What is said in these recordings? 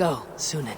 go, Sunan.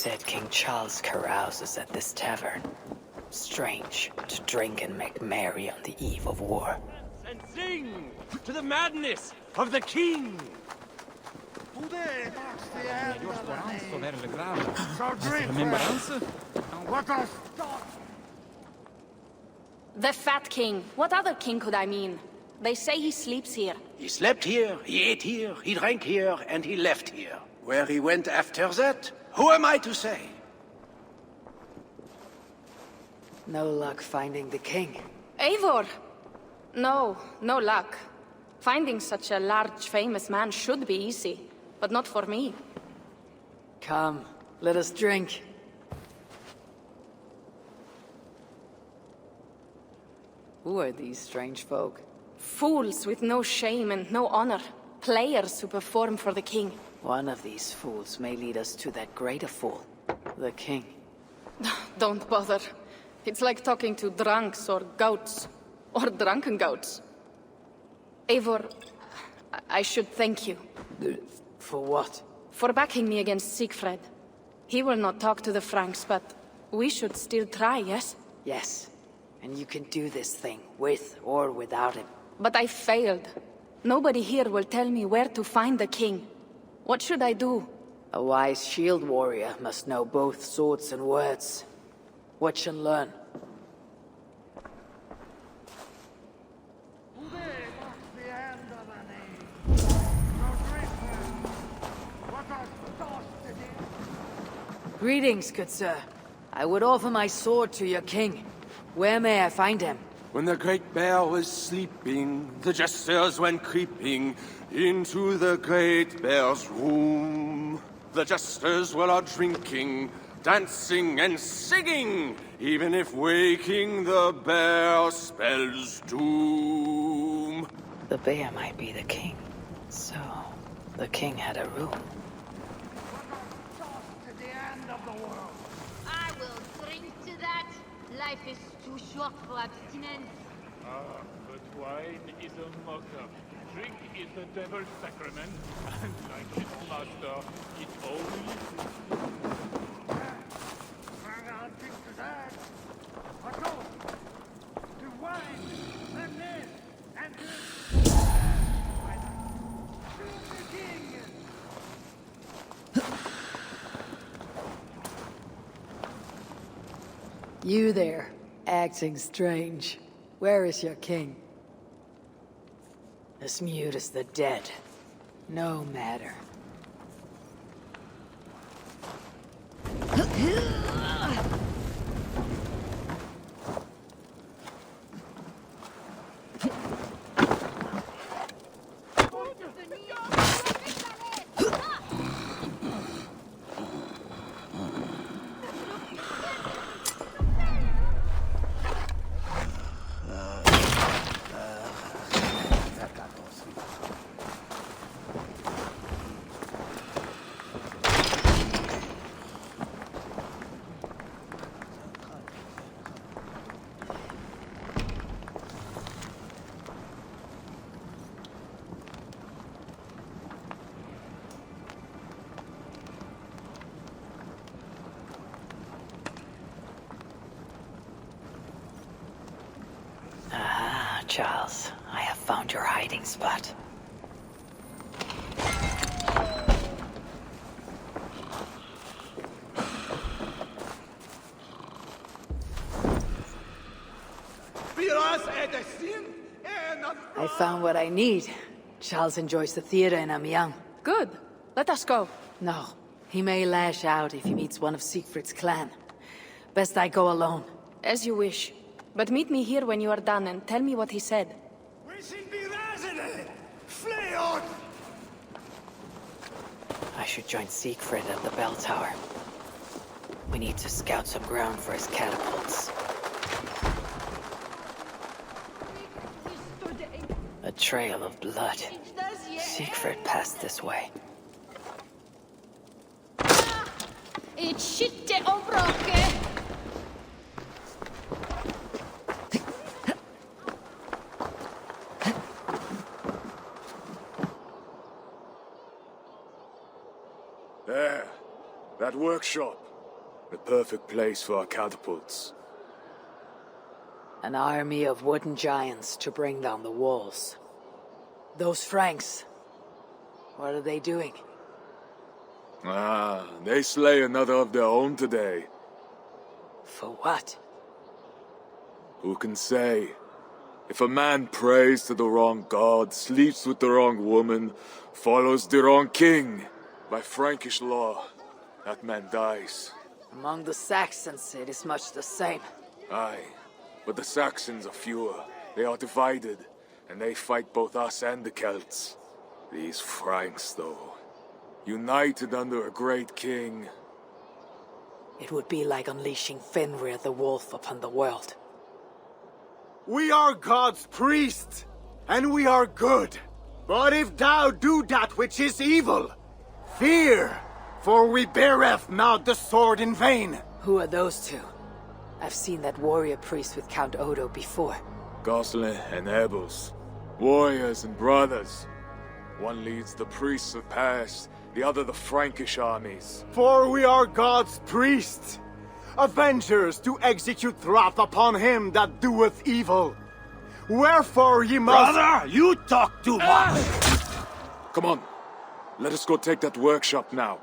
Said King Charles carouses at this tavern. Strange to drink and make merry on the eve of war. And sing to the madness of the king! The Fat King. What other king could I mean? They say he sleeps here. He slept here, he ate here, he drank here, and he left here. Where he went after that, who am I to say? No luck finding the king. Eivor! No luck. Finding such a large, famous man should be easy, but not for me. Come, let us drink. Who are these strange folk? Fools with no shame and no honor. Players who perform for the king. One of these fools may lead us to that greater fool, the king. Don't bother. It's like talking to drunks or goats. Or drunken goats. Eivor, I should thank you. For what? For backing me against Siegfried. He will not talk to the Franks, but we should still try, yes? Yes. And you can do this thing, with or without him. But I failed. Nobody here will tell me where to find the king. What should I do? A wise shield warrior must know both swords and words. Watch and learn. Greetings, good sir. I would offer my sword to your king. Where may I find him? When the great bear was sleeping, the jesters went creeping into the great bear's room. The jesters were all drinking, dancing and singing, even if waking the bear spells doom. The bear might be the king. So, the king had a room. I will drink to that. Life is too short for abstinence. Ah, but wine is a mocker. Drink is the devil's sacrament, and like its master, it only... I'll drink to that. A toast to wine, and this, and this. To the king. You there, acting strange. Where is your king? As mute as the dead. No matter. Charles, I have found your hiding spot. I found what I need. Charles enjoys the theater in Amiens. Good. Let us go. No, He may lash out if he meets one of Siegfried's clan. Best I go alone. As you wish. But meet me here when you are done and tell me what he said. We should be resident! Flee on! I should join Siegfried at the bell tower. We need to scout some ground for his catapults. A trail of blood. Siegfried passed this way. There. That workshop. The perfect place for our catapults. An army of wooden giants to bring down the walls. Those Franks. What are they doing? Ah, they slay another of their own today. For what? Who can say? If a man prays to the wrong god, sleeps with the wrong woman, follows the wrong king, by Frankish law, that man dies. Among the Saxons, it is much the same. Aye, but the Saxons are fewer. They are divided, and they fight both us and the Celts. These Franks, though, united under a great king. It would be like unleashing Fenrir the Wolf upon the world. We are God's priests, and we are good. But if thou do that which is evil, fear, for we beareth not the sword in vain. Who are those two? I've seen that warrior priest with Count Odo before. Gosselin and Ebels, warriors and brothers. One leads the priests of past, the other the Frankish armies. For we are God's priests, avengers to execute wrath upon him that doeth evil. Wherefore ye must— Brother, you talk too much! Come on, let us go take that workshop now.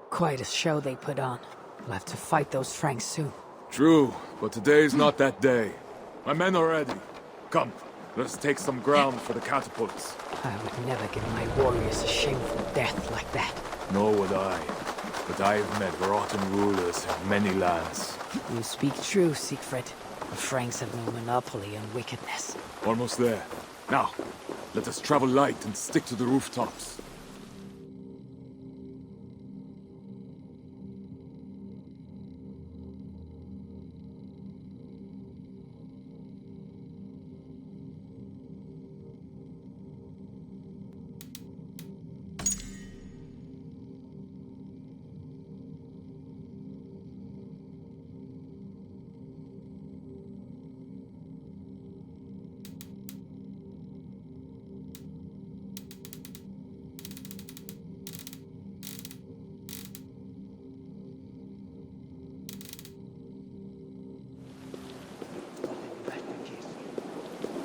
Quite a show they put on. We'll have to fight those Franks soon. True, but today is not that day. My men are ready. Come, let us take some ground for the catapults. I would never give my warriors a shameful death like that. Nor would I. But I have met rotten rulers in many lands. You speak true, Siegfried. The Franks have no monopoly on wickedness. Almost there. Now, let us travel light and stick to the rooftops.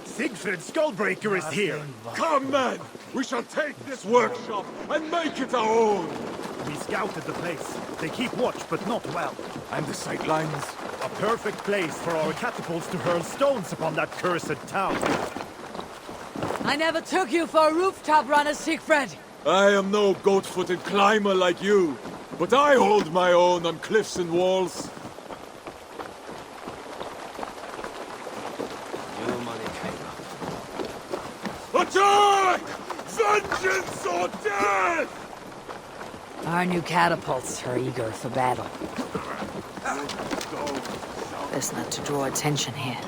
Siegfried Skullbreaker is here! Come, men! We shall take this workshop and make it our own! We scouted the place. They keep watch, but not well. And the sightlines? A perfect place for our catapults to hurl stones upon that cursed town. I never took you for a rooftop runner, Siegfried! I am no goat-footed climber like you, but I hold my own on cliffs and walls. Attack! Vengeance or death! Our new catapults are eager for battle. Best not to draw attention here.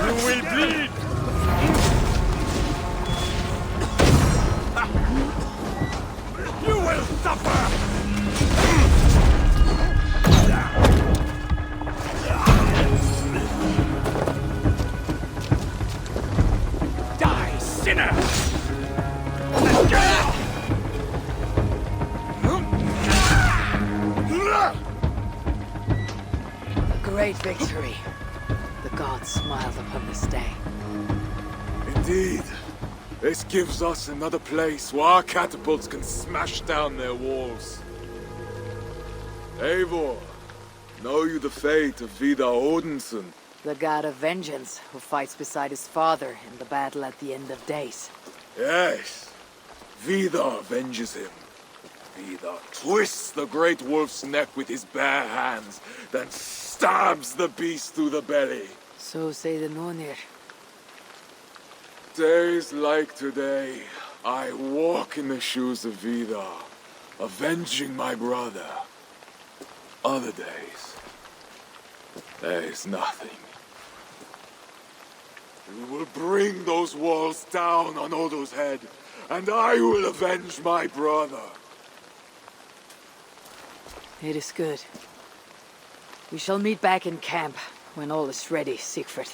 You will bleed! You will suffer! Die, sinner! A great victory. The gods smiled upon this day. Indeed. This gives us another place where our catapults can smash down their walls. Eivor, know you the fate of Vidar Odinson? The god of vengeance, who fights beside his father in the battle at the end of days. Yes. Vidar avenges him. Vidar twists the great wolf's neck with his bare hands, then stabs the beast through the belly. So say the Nornir. Days like today, I walk in the shoes of Vidar, avenging my brother. Other days, there is nothing. We will bring those walls down on Odo's head, and I will avenge my brother. It is good. We shall meet back in camp when all is ready, Siegfried.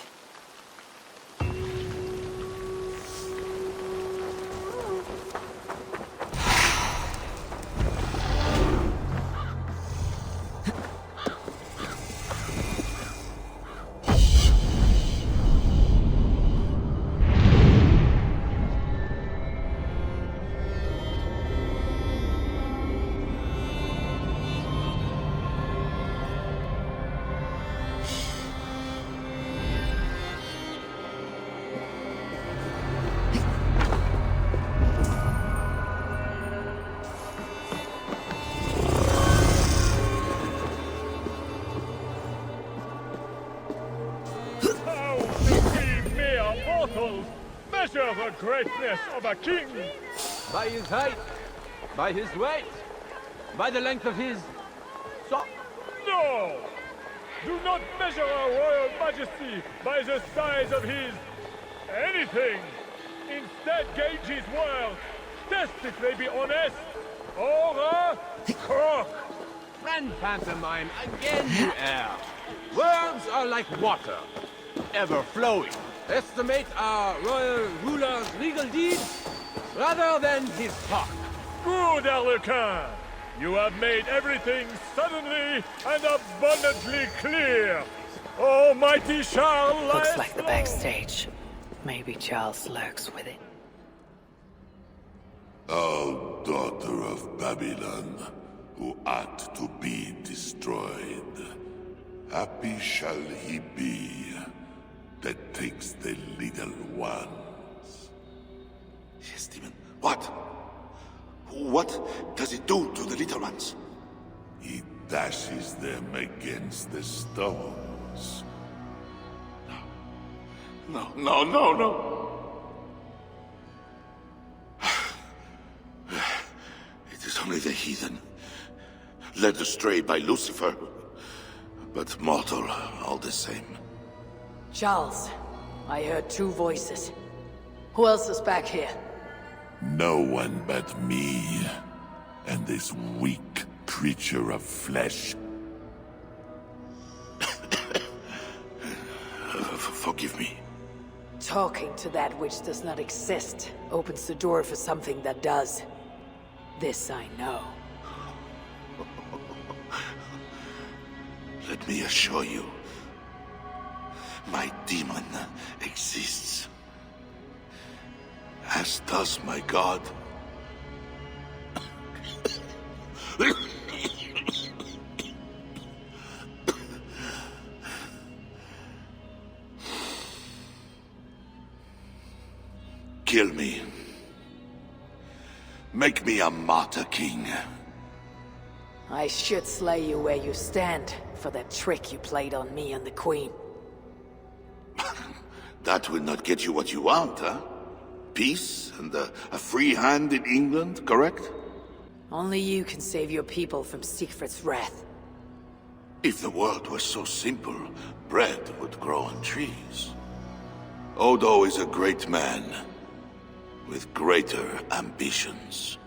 Measure the greatness of a king! By his height, by his weight, by the length of his... sock. No! Do not measure our royal majesty by the size of his... anything! Instead, gauge his worth. Test if they be honest, or a crock! Friend pantomime, again you err. Words are like water, ever flowing. Estimate our royal ruler's legal deeds rather than his talk. Good, Arlequin! You have made everything suddenly and abundantly clear. Almighty Charles Looks like the backstage. Maybe Charles lurks with it. O daughter of Babylon, who art to be destroyed, happy shall he be that takes the little ones. Yes, demon. What? What does it do to the little ones? He dashes them against the stones. No. It is only the heathen, led astray by Lucifer, but mortal all the same. Charles, I heard two voices. Who else is back here? No one but me, and this weak creature of flesh. Forgive me. Talking to that which does not exist opens the door for something that does. This I know. Let me assure you, my demon exists. As does my god. Kill me. Make me a martyr king. I should slay you where you stand for that trick you played on me and the Queen. That will not get you what you want, huh? Peace and a free hand in England, correct? Only you can save your people from Siegfried's wrath. If the world were so simple, bread would grow on trees. Odo is a great man, with greater ambitions.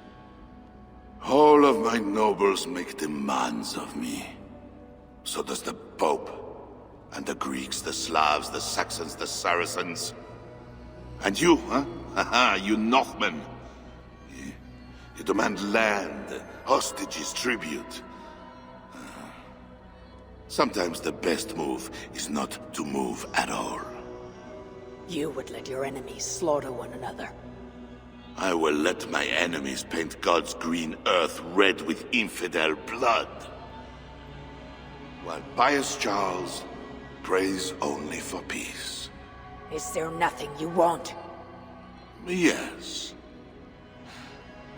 All of my nobles make demands of me. So does the Pope. And the Greeks, the Slavs, the Saxons, the Saracens. And you, huh? Haha, you Northmen. You demand land, hostages, tribute. Sometimes the best move is not to move at all. You would let your enemies slaughter one another. I will let my enemies paint God's green earth red with infidel blood. While pious Charles prays only for peace. Is there nothing you want? Yes.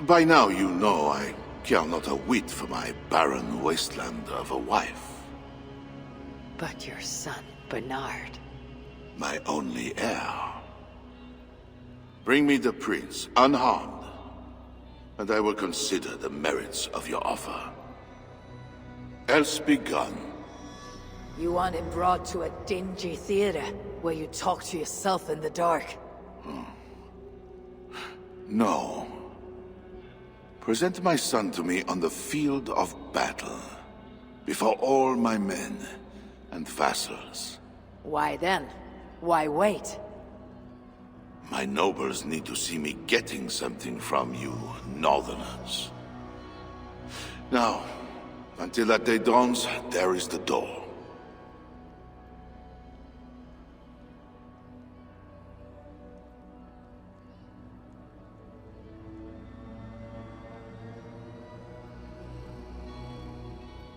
By now you know I care not a whit for my barren wasteland of a wife. But your son, Bernard. My only heir. Bring me the prince, unharmed, and I will consider the merits of your offer. Else be gone. You want him brought to a dingy theater, where you talk to yourself in the dark? No. Present my son to me on the field of battle, before all my men and vassals. Why then? Why wait? My nobles need to see me getting something from you, northerners. Now, until that day dawns, there is the door.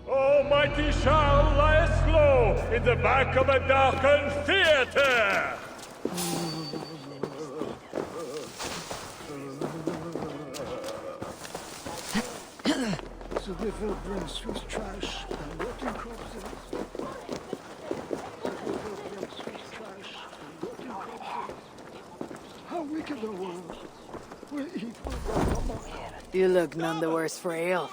Almighty Charles lies slow in the back of a darkened theater! The river brings Swiss trash and rotting corpses. The river brings Swiss trash and rotting corpses. How wicked the world! We're equal. You look none the worse for ale.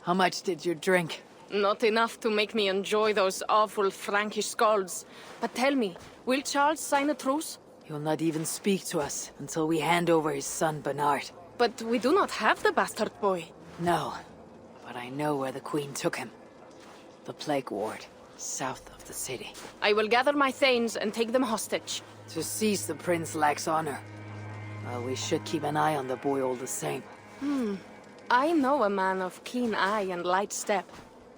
How much did you drink? Not enough to make me enjoy those awful Frankish skalds. But tell me, will Charles sign a truce? He'll not even speak to us until we hand over his son Bernard. But we do not have the bastard boy. No, but I know where the Queen took him. The Plague Ward, south of the city. I will gather my thanes and take them hostage. To seize the prince lacks honor. Well, we should keep an eye on the boy all the same. I know a man of keen eye and light step.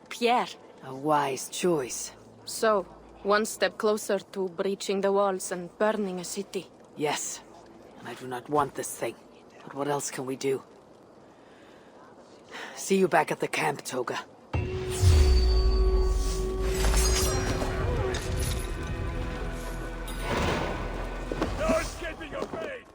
Pierre. A wise choice. So, one step closer to breaching the walls and burning a city. Yes, and I do not want this thing. But what else can we do? See you back at the camp, Toga. No escaping your fate!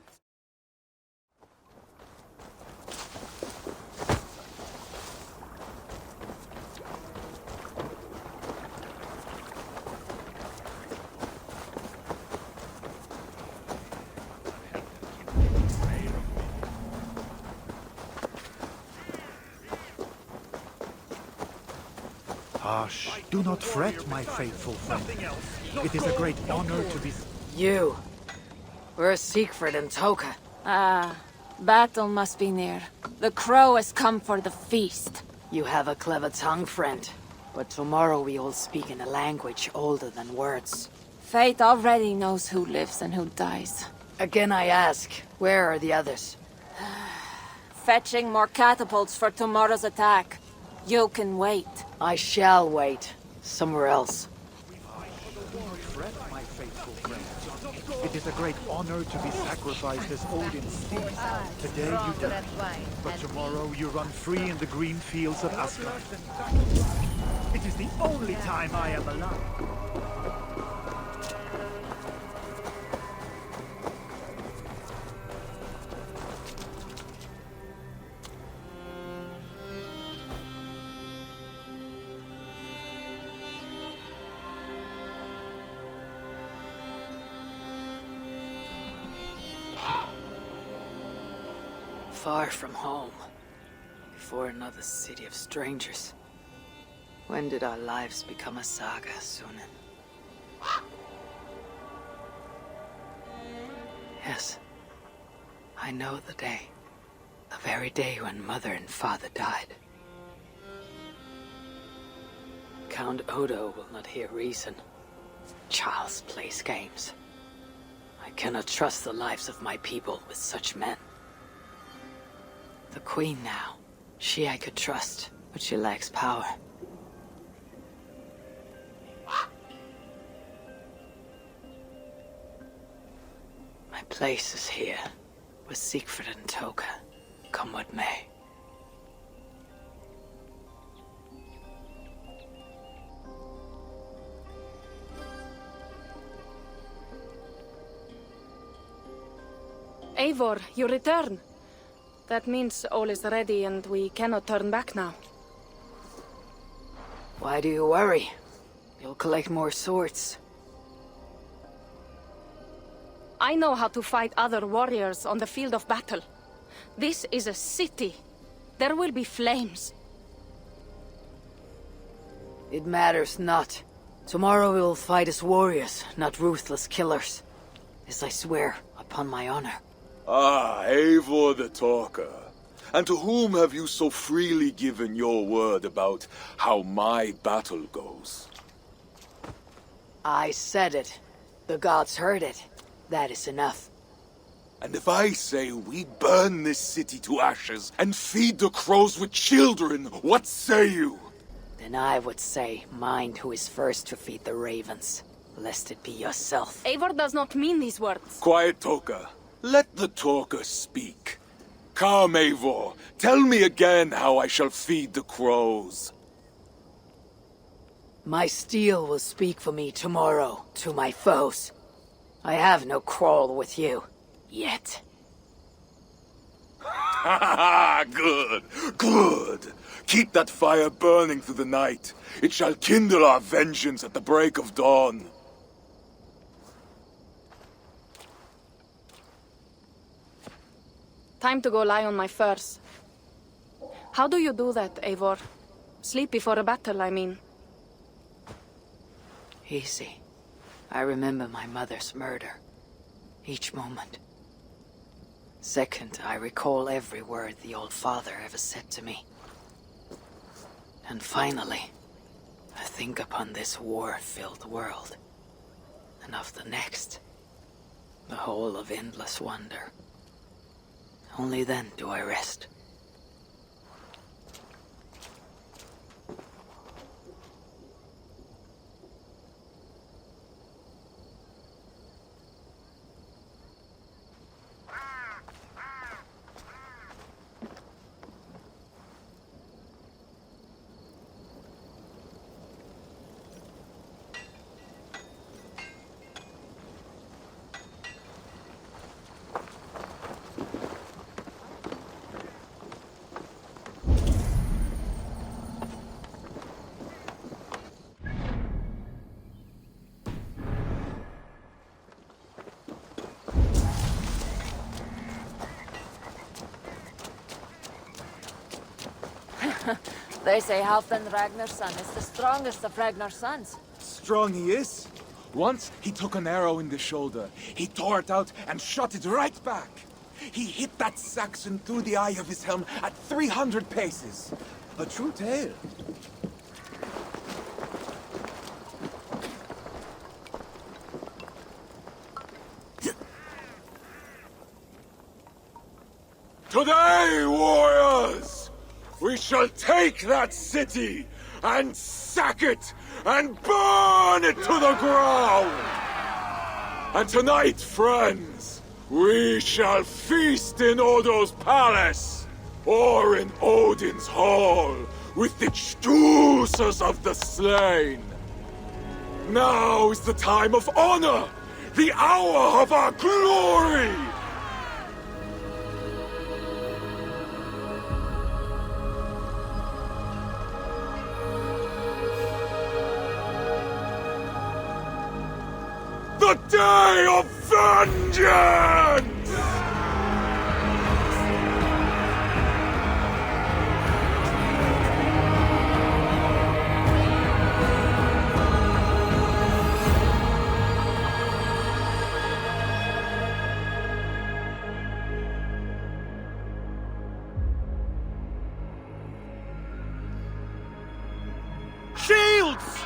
Hush. Do not fret, my faithful friend. It is a great honor to be... You. Where's Siegfried and Toga? Ah, battle must be near. The crow has come for the feast. You have a clever tongue, friend. But tomorrow we all speak in a language older than words. Fate already knows who lives and who dies. Again I ask, where are the others? Fetching more catapults for tomorrow's attack. You can wait. I shall wait. Somewhere else. Do not fret, my faithful friend. It is a great honor to be sacrificed as Odin's steed. Today you die, but tomorrow you run free in the green fields of Asgard. It is the only time I am alive. Far from home, before another city of strangers. When did our lives become a saga, Sunan? Yes, I know the day. The very day when Mother and Father died. Count Odo will not hear reason. Charles plays games. I cannot trust the lives of my people with such men. The Queen now. She I could trust, but she lacks power. My place is here, with Siegfried and Toga, come what may. Eivor, you return. That means all is ready and we cannot turn back now. Why do you worry? You'll collect more swords. I know how to fight other warriors on the field of battle. This is a city. There will be flames. It matters not. Tomorrow we will fight as warriors, not ruthless killers. This I swear, upon my honor. Ah, Eivor the Talker. And to whom have you so freely given your word about how my battle goes? I said it. The gods heard it. That is enough. And if I say we burn this city to ashes and feed the crows with children, what say you? Then I would say, mind who is first to feed the ravens, lest it be yourself. Eivor does not mean these words. Quiet, Toka. Let the talker speak. Come, Eivor. Tell me again how I shall feed the crows. My steel will speak for me tomorrow, to my foes. I have no quarrel with you. Yet. Ha ha ha! Good! Good! Keep that fire burning through the night. It shall kindle our vengeance at the break of dawn. Time to go lie on my furs. How do you do that, Eivor? Sleep before a battle, I mean. Easy. I remember my mother's murder. Each moment. Second, I recall every word the old father ever said to me. And finally, I think upon this war-filled world. And of the next. The whole of endless wonder. Only then do I rest. They say Halfdan Ragnar's son is the strongest of Ragnar's sons. Strong he is. Once he took an arrow in the shoulder. He tore it out and shot it right back. He hit that Saxon through the eye of his helm at 300 paces. A true tale. Today, warriors! We shall take that city and sack it and burn it to the ground! And tonight, friends, we shall feast in Odo's palace or in Odin's hall with the choosers of the slain. Now is the time of honor, the hour of our glory! The day of vengeance! Shields!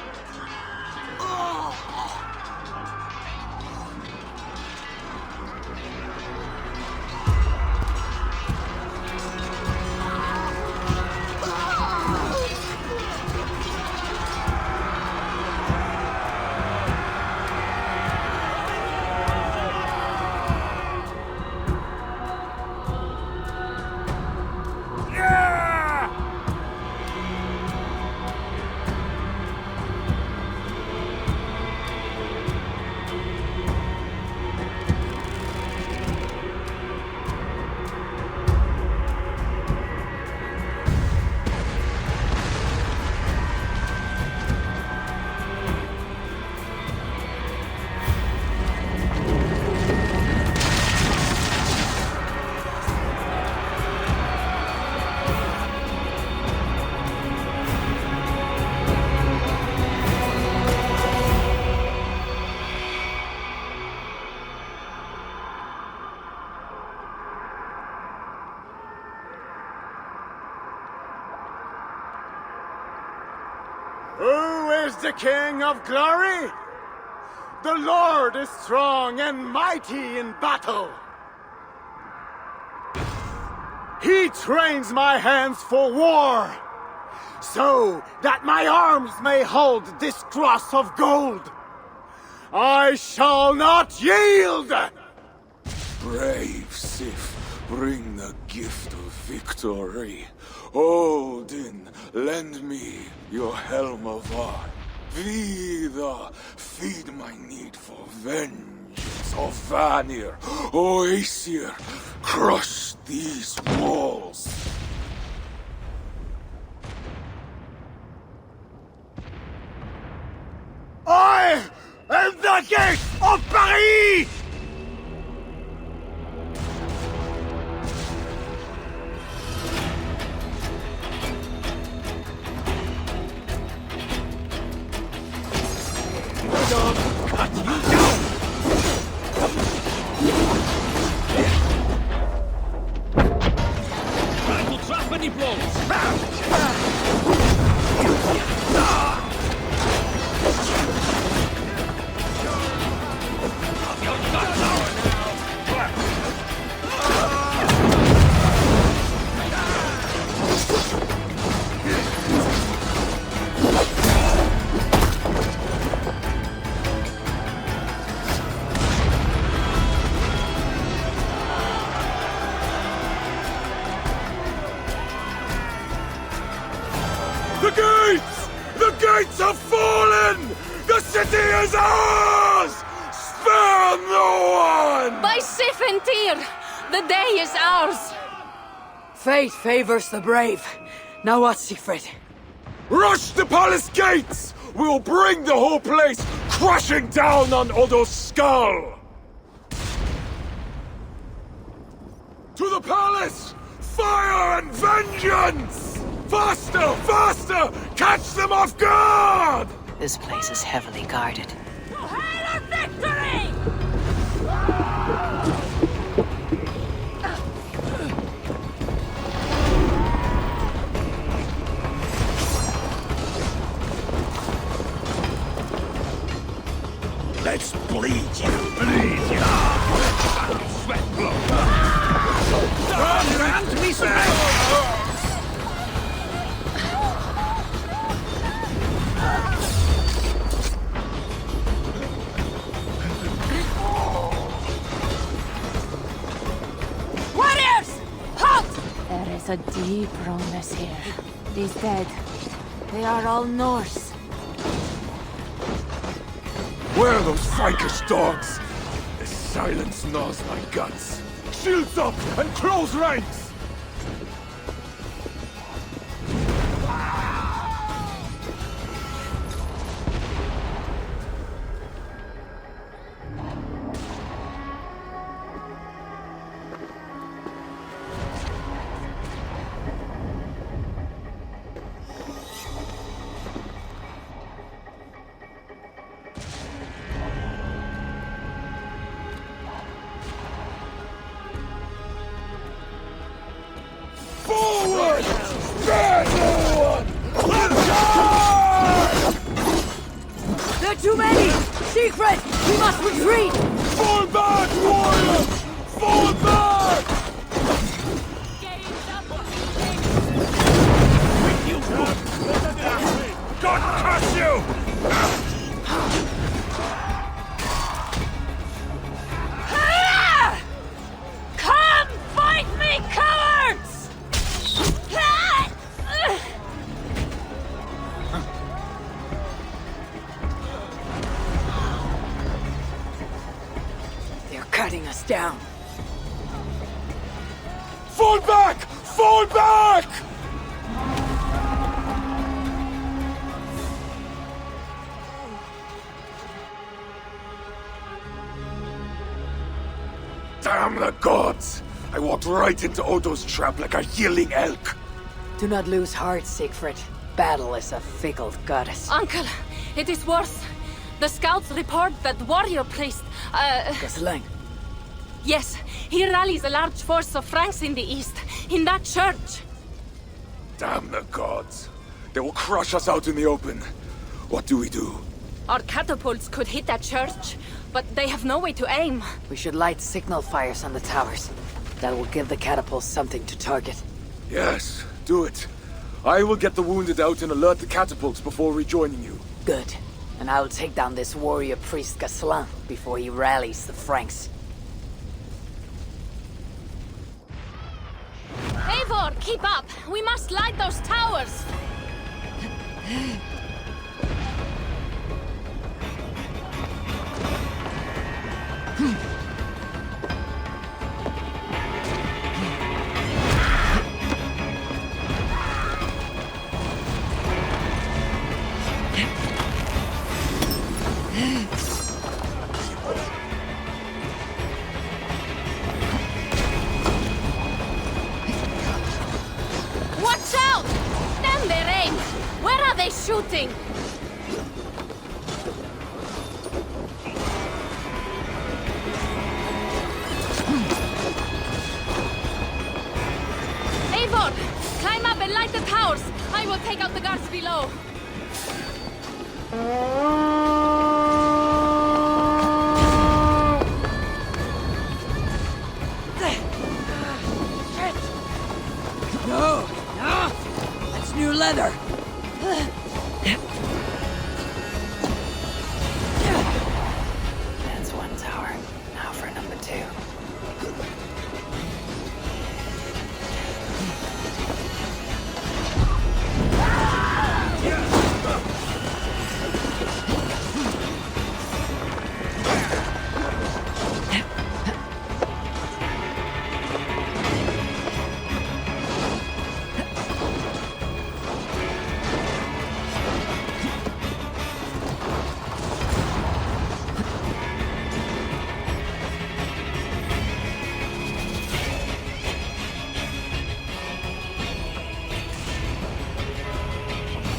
the King of Glory? The Lord is strong and mighty in battle. He trains my hands for war, so that my arms may hold this cross of gold. I shall not yield! Brave Sif, bring the gift of victory. Odin, lend me your helm of art. Vida, feed my need for vengeance. O Vanir, O Aesir, crush these walls. I am the gate of Paris! Cut you down! Try to trap any blows! The gates have fallen! The city is ours! Spare no one! By Sif and Tyr, the day is ours! Fate favors the brave. Now what, Siegfried? Rush the palace gates! We'll bring the whole place crashing down on Odo's skull! To the palace! Fire and vengeance! Faster! Faster! Catch them off guard! This place is heavily guarded. To hail of victory! Let's bleed you! Bleed you! Sweat blow! Grant me some... There is a deep wrongness here. These dead, they are all Norse. Where are those Frankish dogs? The silence gnaws my guts. Shields up and close ranks! Forward! Spare no one! Let's charge! There are too many! Siegfried! We must retreat! Fall back, warriors! Fall back! With you! God curse you! Come fight me, cowards! They're cutting us down. Fall back! Fall back! Damn the gods! I walked right into Odo's trap like a yelling elk. Do not lose heart, Siegfried. Battle is a fickle goddess. Uncle, it is worse. The scouts report that warrior priest, Gosling. Yes, he rallies a large force of Franks in the east, in that church. Damn the gods. They will crush us out in the open. What do we do? Our catapults could hit that church, but they have no way to aim. We should light signal fires on the towers. That will give the catapults something to target. Yes, do it. I will get the wounded out and alert the catapults before rejoining you. Good. And I will take down this warrior priest Gasselin before he rallies the Franks. Eivor, keep up! We must light those towers! Watch out! Stand their aim! Where are they shooting? Eivor, climb up and light the towers. I will take out the guards below. No! No! That's new leather! That's one tower. Now for number 2.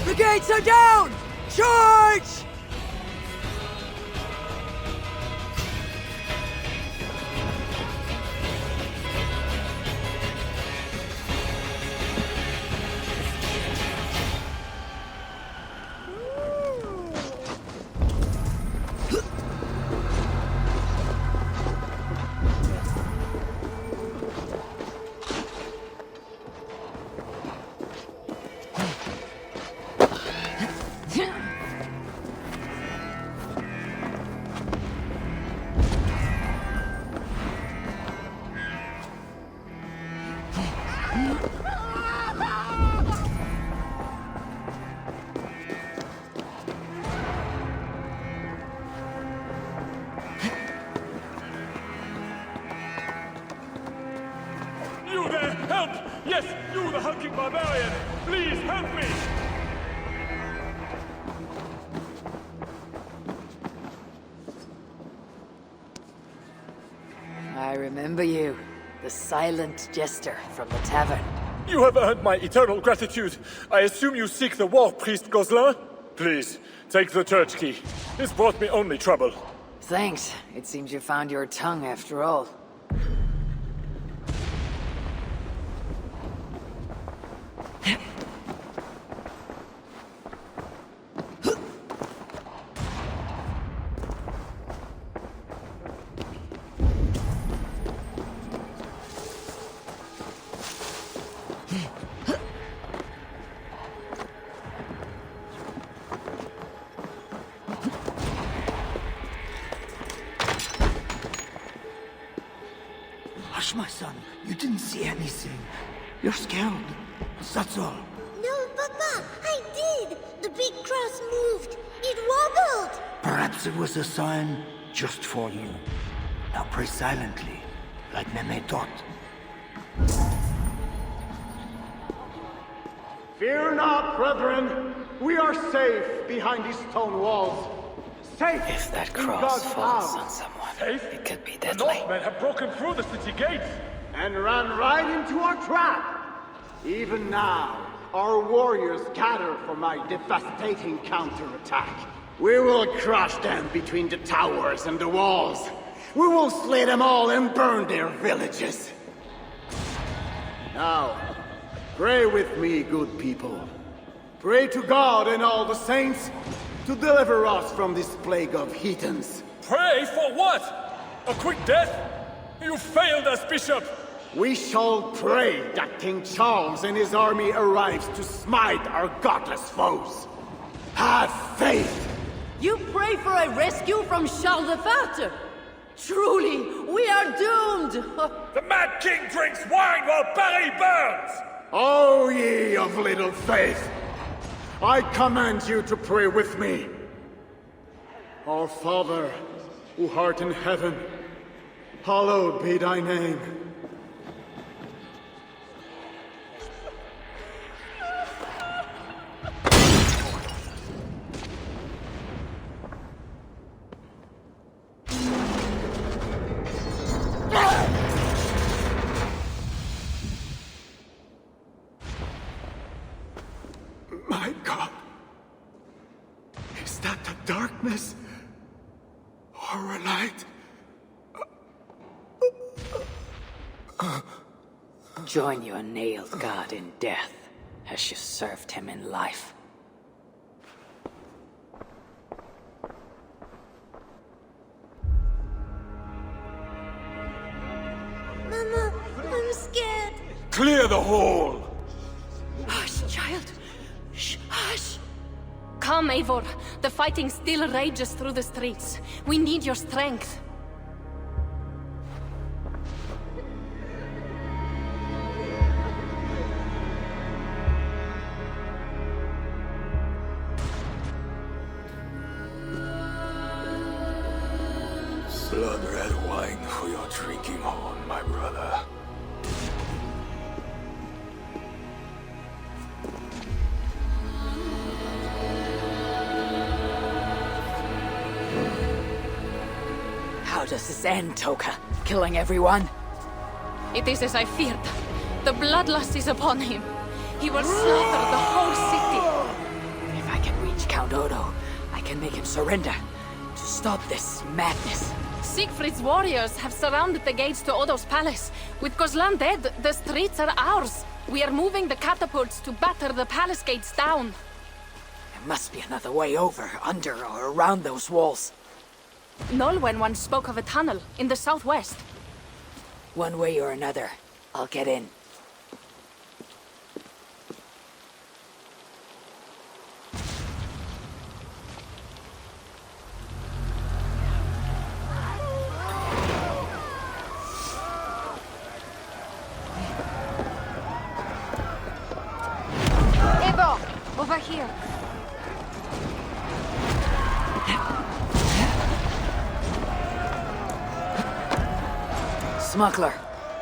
The gates are down! Charge! You there! Help! Yes, you, the hulking barbarian! Please help me! I remember you. The silent jester from the tavern. You have earned my eternal gratitude. I assume you seek the war priest Gozlin? Please, take the church key. This brought me only trouble. Thanks. It seems you found your tongue after all. Hush, my son. You didn't see anything. You're scared. That's all. No, Papa, I did. The big cross moved. It wobbled. Perhaps it was a sign just for you. Now pray silently, like Meme taught. Fear not, brethren. We are safe behind these stone walls. Safe. If that in cross God's falls house. on someone, Safe? it could be The deadly. Northmen have broken through the city gates! And ran right into our trap. Even now, our warriors gather for my devastating counterattack. We will crush them between the towers and the walls. We will slay them all and burn their villages. Now, pray with me, good people. Pray to God and all the saints, to deliver us from this plague of heathens. Pray for what? A quick death? You failed us, Bishop! We shall pray that King Charles and his army arrives to smite our godless foes. Have faith! You pray for a rescue from Charles IV? Truly, we are doomed! The Mad King drinks wine while Paris burns! O ye of little faith! I command you to pray with me. Our Father, who art in heaven, hallowed be thy name. My God. Is that the darkness? Or a light? Join your nailed god in death, as you served him in life. Mama, I'm scared. Clear the hall! Hush, child. Shh, hush. Come, Eivor. The fighting still rages through the streets. We need your strength. Blood-red wine for your drinking horn, my brother. How does this end, Toka? Killing everyone? It is as I feared. The bloodlust is upon him. He will slaughter the whole city. If I can reach Count Odo, I can make him surrender. To stop this madness. Siegfried's warriors have surrounded the gates to Odo's palace. With Gozlan dead, the streets are ours. We are moving the catapults to batter the palace gates down. There must be another way over, under, or around those walls. Nolwenn once spoke of a tunnel in the southwest. One way or another, I'll get in. Eivor, over here. Smuggler,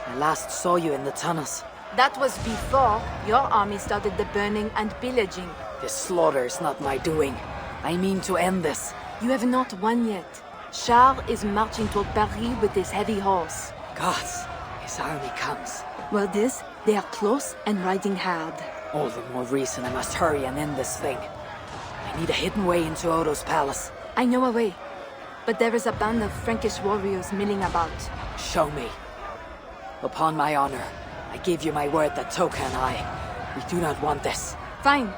I last saw you in the tunnels. That was before your army started the burning and pillaging. This slaughter is not my doing. I mean to end this. You have not won yet. Charles is marching toward Paris with his heavy horse. Gods, his army comes. Well, they are close and riding hard. All the more reason I must hurry and end this thing. I need a hidden way into Odo's palace. I know a way, but there is a band of Frankish warriors milling about. Show me. Upon my honor, I give you my word that Toka and we do not want this. Fine.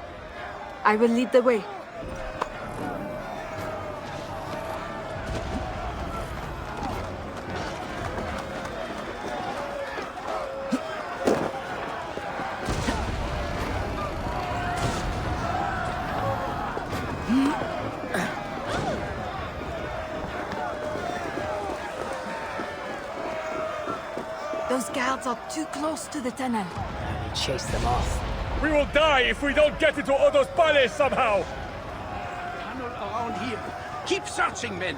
I will lead the way. Those guards are too close to the tunnel. Chase them off. We will die if we don't get into Odo's palace somehow! Tunnel around here. Keep searching, men.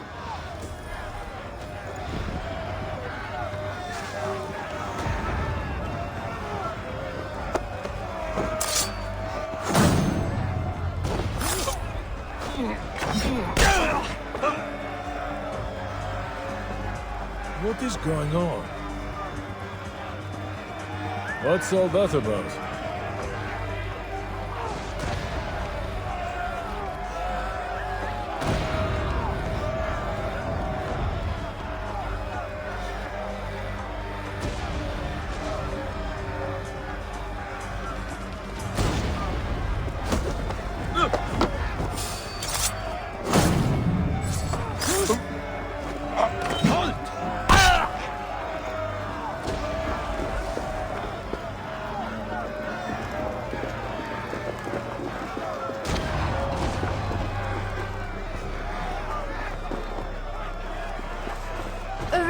What is going on? What's all that about?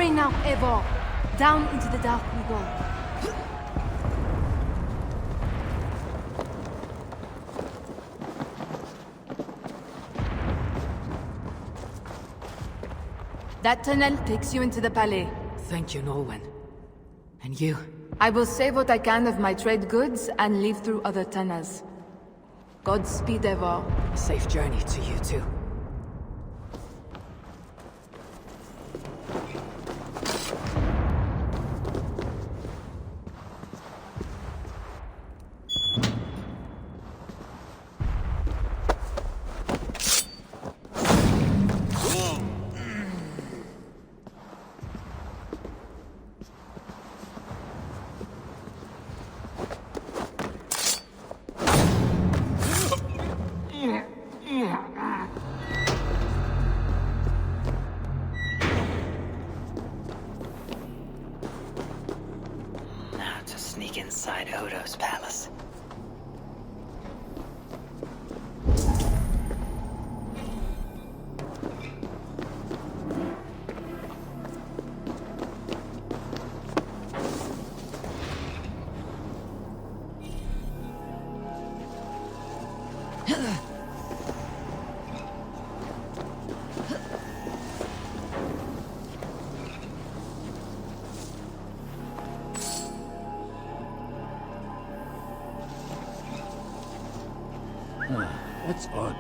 Hurry now, Eivor. Down into the dark we go. That tunnel takes you into the Palais. Thank you, Nolwenn. And you? I will save what I can of my trade goods and leave through other tunnels. Godspeed, Eivor. A safe journey to you, too. Inside Odo's palace. That's odd.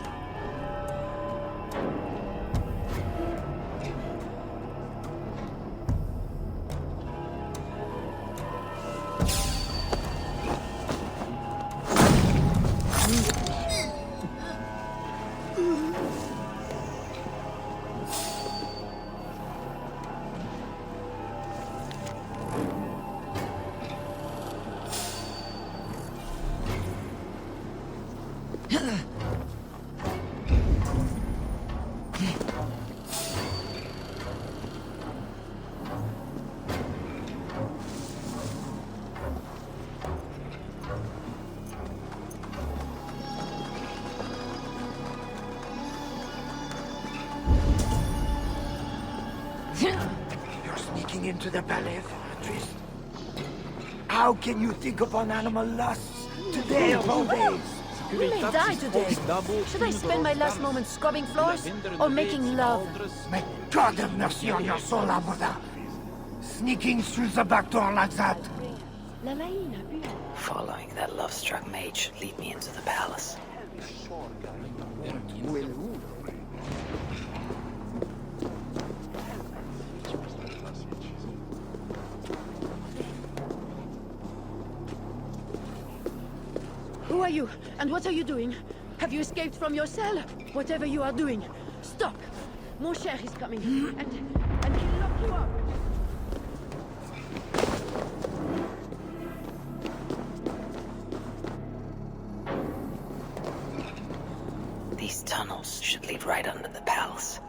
You're sneaking into the Palais, Fortress. How can you think upon animal lusts today of all days? We may die today. Should I spend my last moments scrubbing floors or making love? May God have mercy on your soul, Abuda. Sneaking through the back door like that. Following that love-struck mage lead me into the palace. Who are you? And what are you doing? Have you escaped from your cell? Whatever you are doing, stop! Mon cher is coming, and he'll lock you up. These tunnels should lead right under the palace.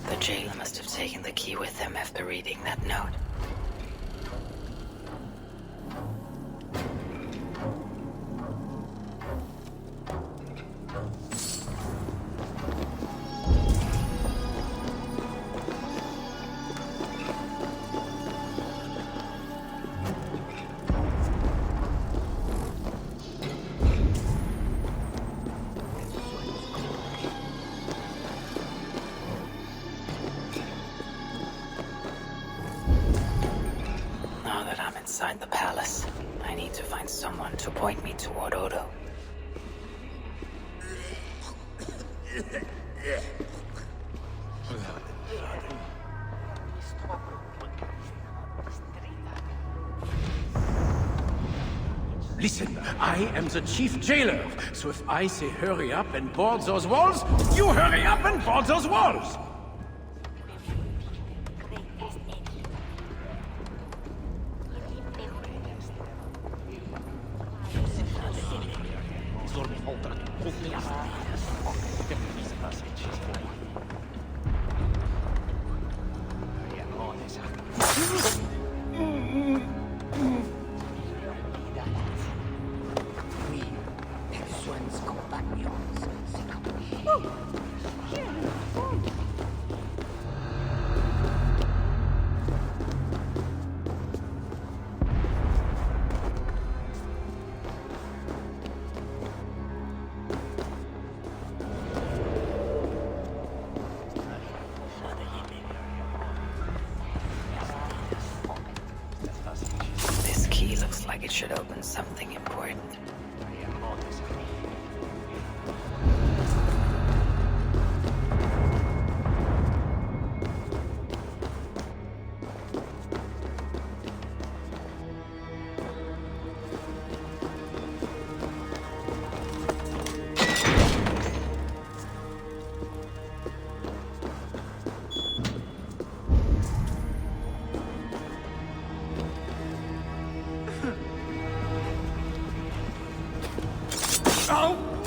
The jailer must have taken the key with him after reading that note. Now that I'm inside the palace, I need to find someone to point me toward Odo. Listen, I am the chief jailer, so if I say hurry up and board those walls, you hurry up and board those walls! This key looks like it should open something important.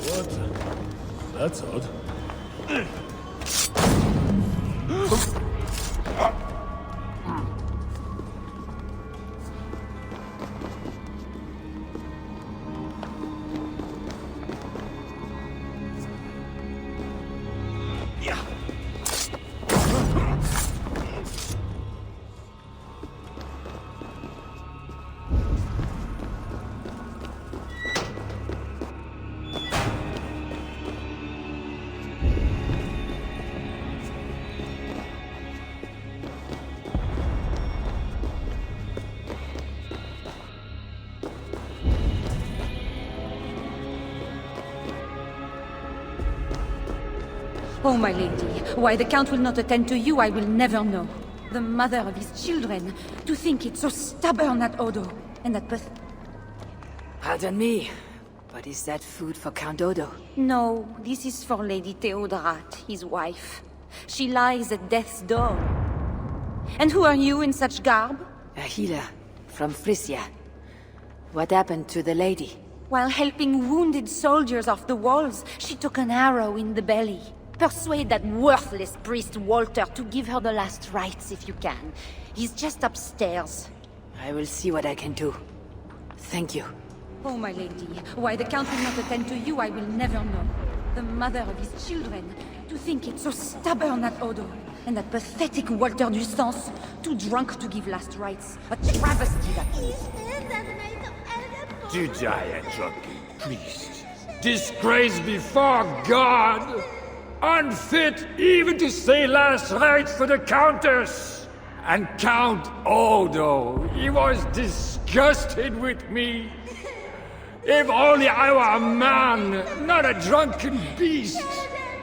What? That's odd. Oh, my lady, why the Count will not attend to you, I will never know. The mother of his children, to think it's so stubborn, that Odo, and that Pardon me, but is that food for Count Odo? No, this is for Lady Theodorat, his wife. She lies at death's door. And who are you in such garb? A healer from Frisia. What happened to the lady? While helping wounded soldiers off the walls, she took an arrow in the belly. Persuade that worthless priest Walter to give her the last rites if you can. He's just upstairs. I will see what I can do. Thank you. Oh, my lady, why the Count will not attend to you, I will never know. The mother of his children, to think it's so stubborn, that Odo. And that pathetic Walter Dustance, too drunk to give last rites. A travesty, that is. To die a drunken priest. Disgrace before God. Unfit even to say last rites for the Countess. And Count Odo, he was disgusted with me. If only I were a man, not a drunken beast.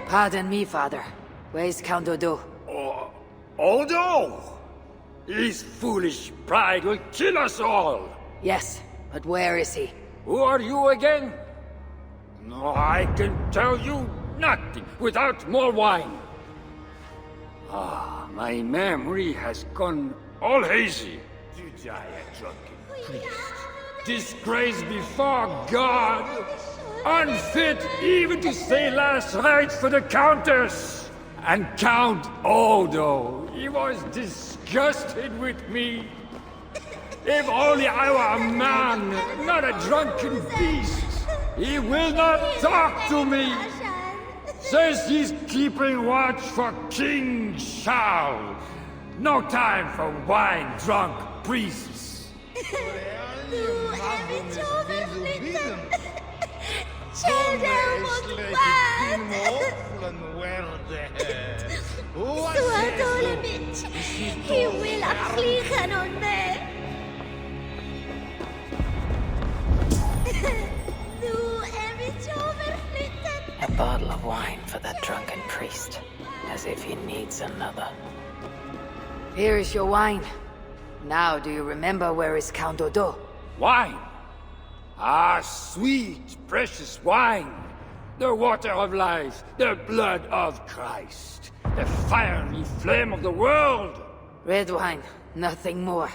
Pardon me, father. Where is Count Odo? Odo? His foolish pride will kill us all. Yes, but where is he? Who are you again? No, I can tell you nothing without more wine. Ah, my memory has gone all hazy. To die a drunken priest. Disgrace before God. Unfit even to say last rites for the Countess. And Count Odo, he was disgusted with me. If only I were a man, not a drunken beast. He will not talk to me. Says he's keeping watch for King Charles. No time for wine-drunk priests. He will affliction on me. A bottle of wine for that drunken priest. As if he needs another. Here is your wine. Now, do you remember where is Count Odo? Wine? Ah, sweet, precious wine! The water of life, the blood of Christ, the fiery flame of the world! Red wine, nothing more.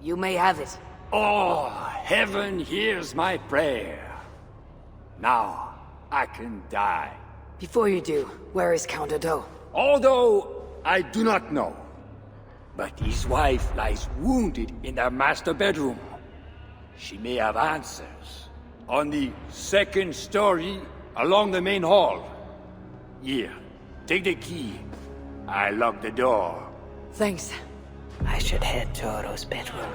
You may have it. Oh, heaven hears my prayer. Now, I can die. Before you do, where is Count Odo? Although I do not know. But his wife lies wounded in their master bedroom. She may have answers. On the second story, along the main hall. Here, take the key. I locked the door. Thanks. I should head to Odo's bedroom.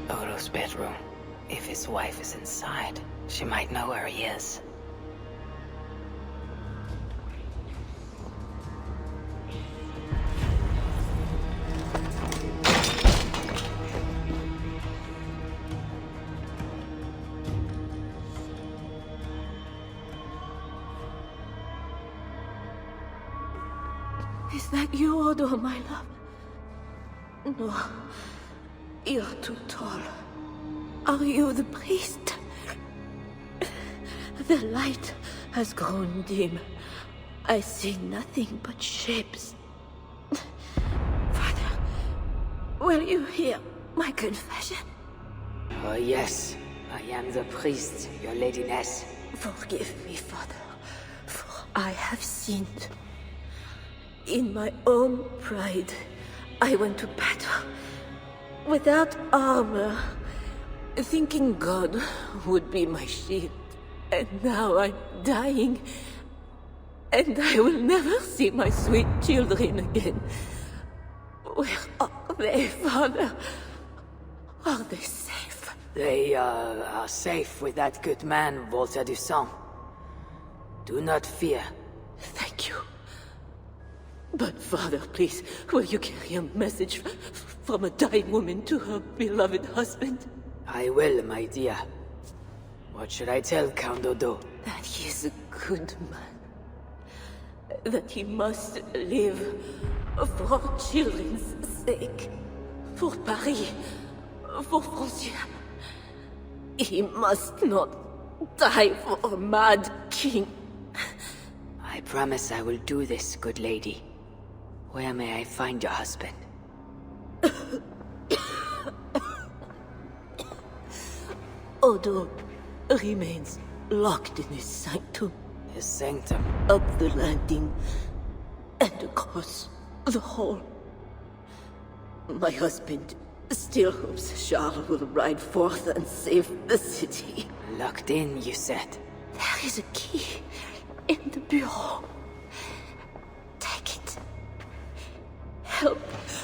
Odo's bedroom. If his wife is inside, she might know where he is. Is that you, Odo, my love? No. You're too tall. Are you the priest? The light has grown dim. I see nothing but shapes. Father, will you hear my confession? Oh, yes. I am the priest, your ladiness. Forgive me, Father, for I have sinned. In my own pride, I went to battle without armor, thinking God would be my shield. And now I'm dying, and I will never see my sweet children again. Where are they, Father? Are they safe? They are safe with that good man, Walter du Sang. Do not fear. Thank you. But Father, please, will you carry a message from a dying woman to her beloved husband? I will, my dear. What should I tell Count Odo? That he is a good man. That he must live for children's sake. For Paris. For Francia. He must not die for a mad king. I promise I will do this, good lady. Where may I find your husband? Odo remains locked in his sanctum. His sanctum? Up the landing and across the hall. My husband still hopes Charles will ride forth and save the city. Locked in, you said? There is a key in the bureau. Take it. Help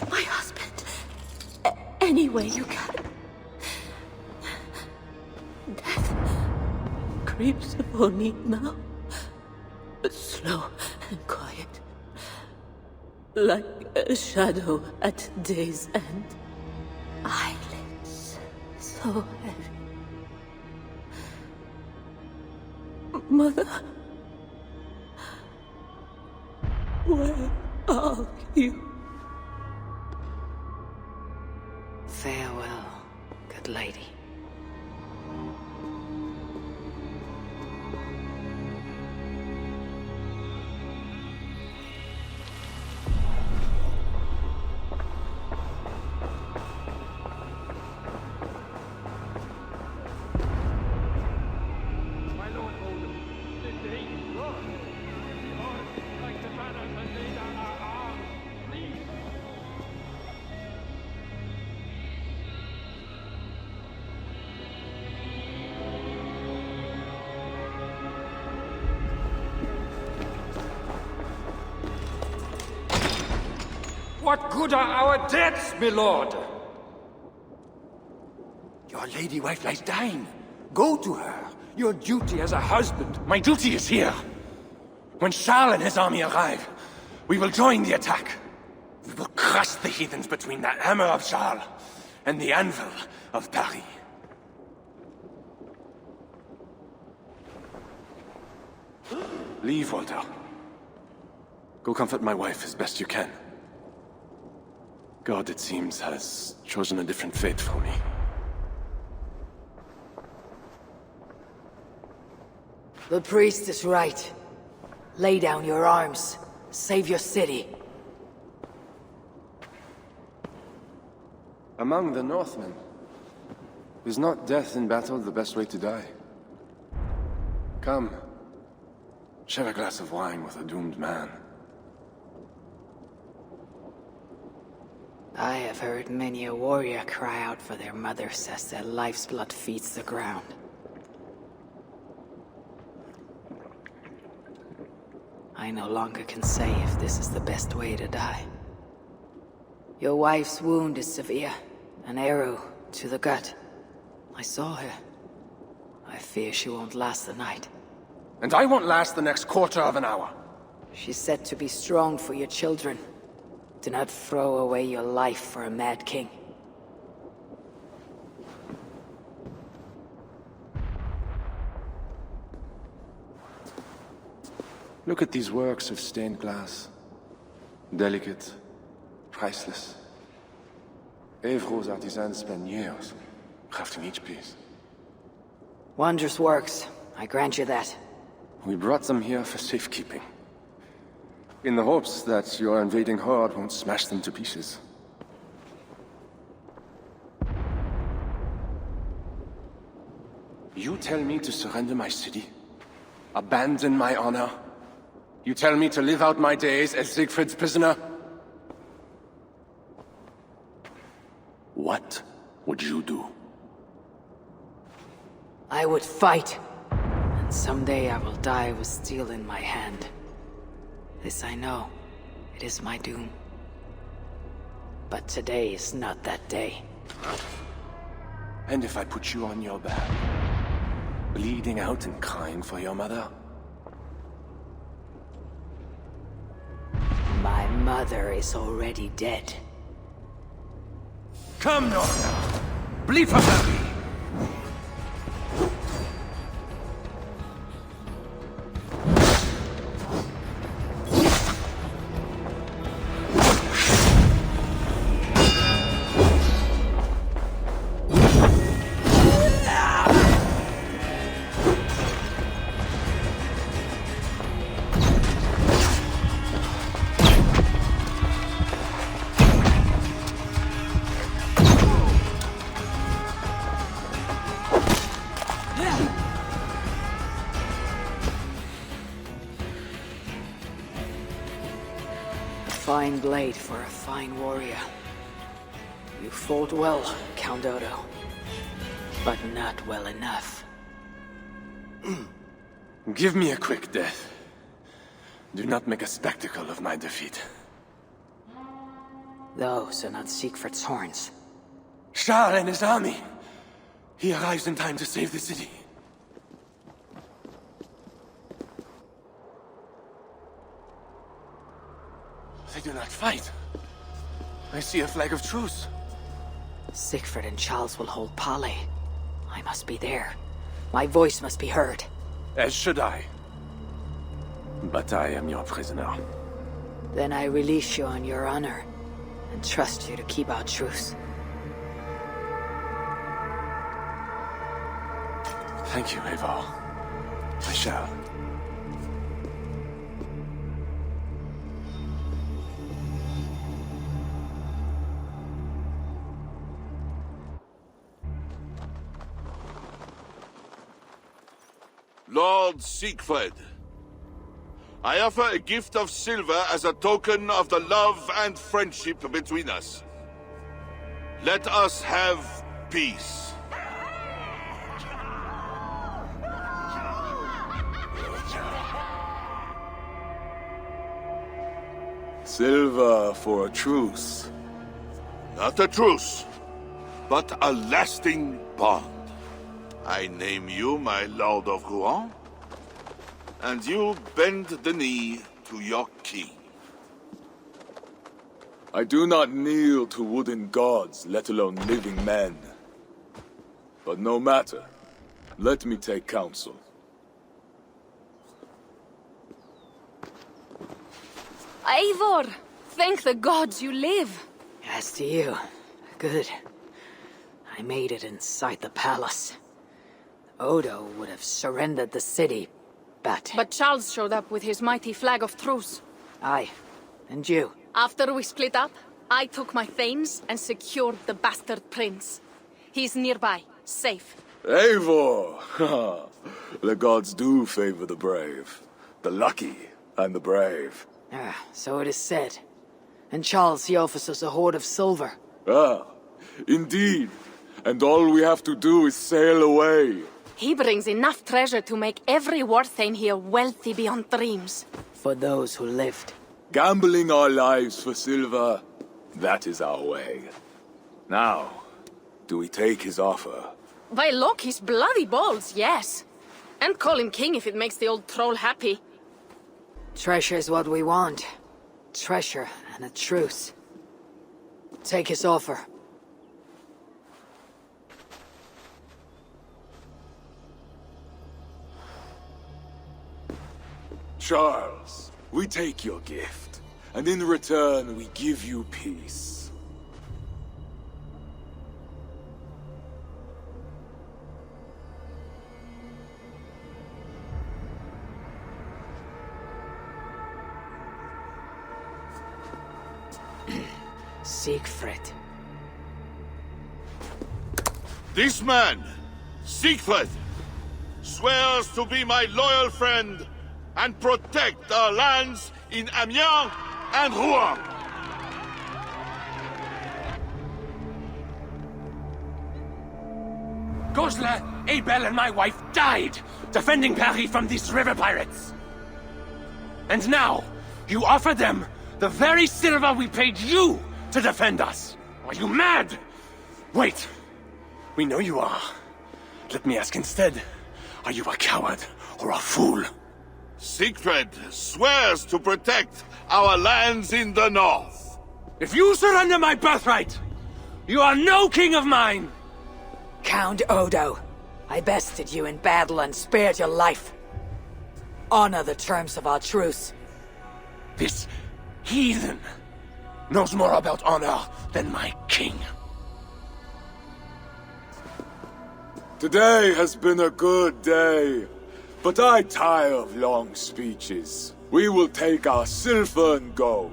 my husband any way you can. Death creeps upon me now, slow and quiet, like a shadow at day's end. Eyelids so heavy. Mother, where are you? Farewell, good lady. What good are our deaths, my lord? Your Our lady wife lies dying. Go to her. Your duty as a husband. My duty is here. When Charles and his army arrive, we will join the attack. We will crush the heathens between the hammer of Charles and the anvil of Paris. Leave, Walter. Go comfort my wife as best you can. God, it seems, has chosen a different fate for me. The priest is right. Lay down your arms. Save your city. Among the Northmen, is not death in battle the best way to die? Come, share a glass of wine with a doomed man. I have heard many a warrior cry out for their mothers as their life's blood feeds the ground. I no longer can say if this is the best way to die. Your wife's wound is severe. An arrow to the gut. I saw her. I fear she won't last the night. And I won't last the next quarter of an hour. She's said to be strong for your children. Do not throw away your life for a mad king. Look at these works of stained glass. Delicate, priceless. Evro's artisans spend years crafting each piece. Wondrous works. I grant you that. We brought them here for safekeeping. In the hopes that your invading horde won't smash them to pieces. You tell me to surrender my city? Abandon my honor? You tell me to live out my days as Siegfried's prisoner? What would you do? I would fight. And someday I will die with steel in my hand. This I know. It is my doom. But today is not that day. And if I put you on your back, bleeding out and crying for your mother? My mother is already dead. Come, Norther! Bleed for Paris! Fine blade for a fine warrior. You fought well, Count Odo. But not well enough. Give me a quick death. Do not make a spectacle of my defeat. Those are not Siegfried's horns. Charles and his army! He arrives in time to save the city. They do not fight. I see a flag of truce. Siegfried and Charles will hold parley. I must be there. My voice must be heard. As should I. But I am your prisoner. Then I release you on your honor, and trust you to keep our truce. Thank you, Eivor. I shall. Lord Siegfried, I offer a gift of silver as a token of the love and friendship between us. Let us have peace. Silver for a truce. Not a truce. but a lasting bond. I name you my Lord of Rouen, and you bend the knee to your king. I do not kneel to wooden gods, let alone living men. But no matter. Let me take counsel. Eivor! Thank the gods you live! As to you, good. I made it inside the palace. Odo would have surrendered the city, but... But Charles showed up with his mighty flag of truce. Aye, and you? After we split up, I took my thanes and secured the bastard prince. He's nearby, safe. Eivor! The gods do favor the brave. The lucky and the brave. Ah, so it is said. And Charles he offers us a hoard of silver. Ah, indeed. And all we have to do is sail away. He brings enough treasure to make every Warthane here wealthy beyond dreams. For those who lived. Gambling our lives for silver, that is our way. Now, do we take his offer? By Loki's bloody balls, yes. And call him king if it makes the old troll happy. Treasure is what we want. Treasure and a truce. Take his offer. Charles, we take your gift, and in return we give you peace. Siegfried. This man, Siegfried, swears to be my loyal friend and protect our lands in Amiens and Rouen. Goslar, Abel, and my wife died defending Paris from these river pirates. And now, you offer them the very silver we paid you to defend us. Are you mad? Wait. We know you are. Let me ask instead, are you a coward or a fool? Siegfried swears to protect our lands in the north. If you surrender my birthright, you are no king of mine! Count Odo, I bested you in battle and spared your life. Honor the terms of our truce. This heathen knows more about honor than my king. Today has been a good day, but I tire of long speeches. We will take our silver and go.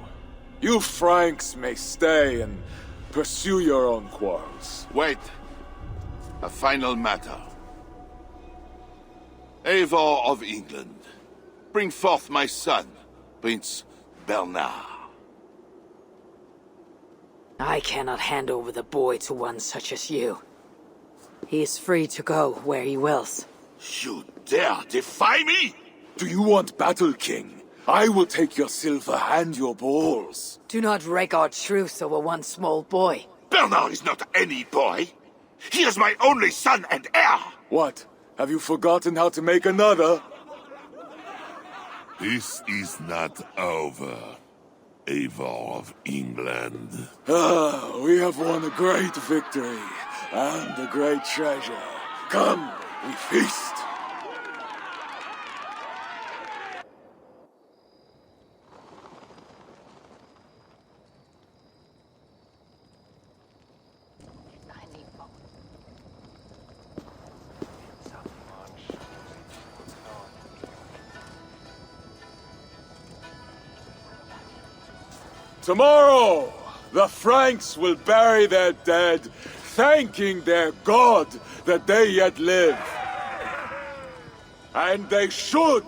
You Franks may stay and pursue your own quarrels. Wait. A final matter. Eivor of England, bring forth my son, Prince Bernard. I cannot hand over the boy to one such as you. He is free to go where he wills. You dare defy me? Do you want battle, King? I will take your silver and your balls. Do not wreck our truce over one small boy. Bernard is not any boy. He is my only son and heir. What? Have you forgotten how to make another? This is not over, Eivor of England. Ah, we have won a great victory and a great treasure. Come, we feast. Tomorrow, the Franks will bury their dead, thanking their god that they yet live. And they should,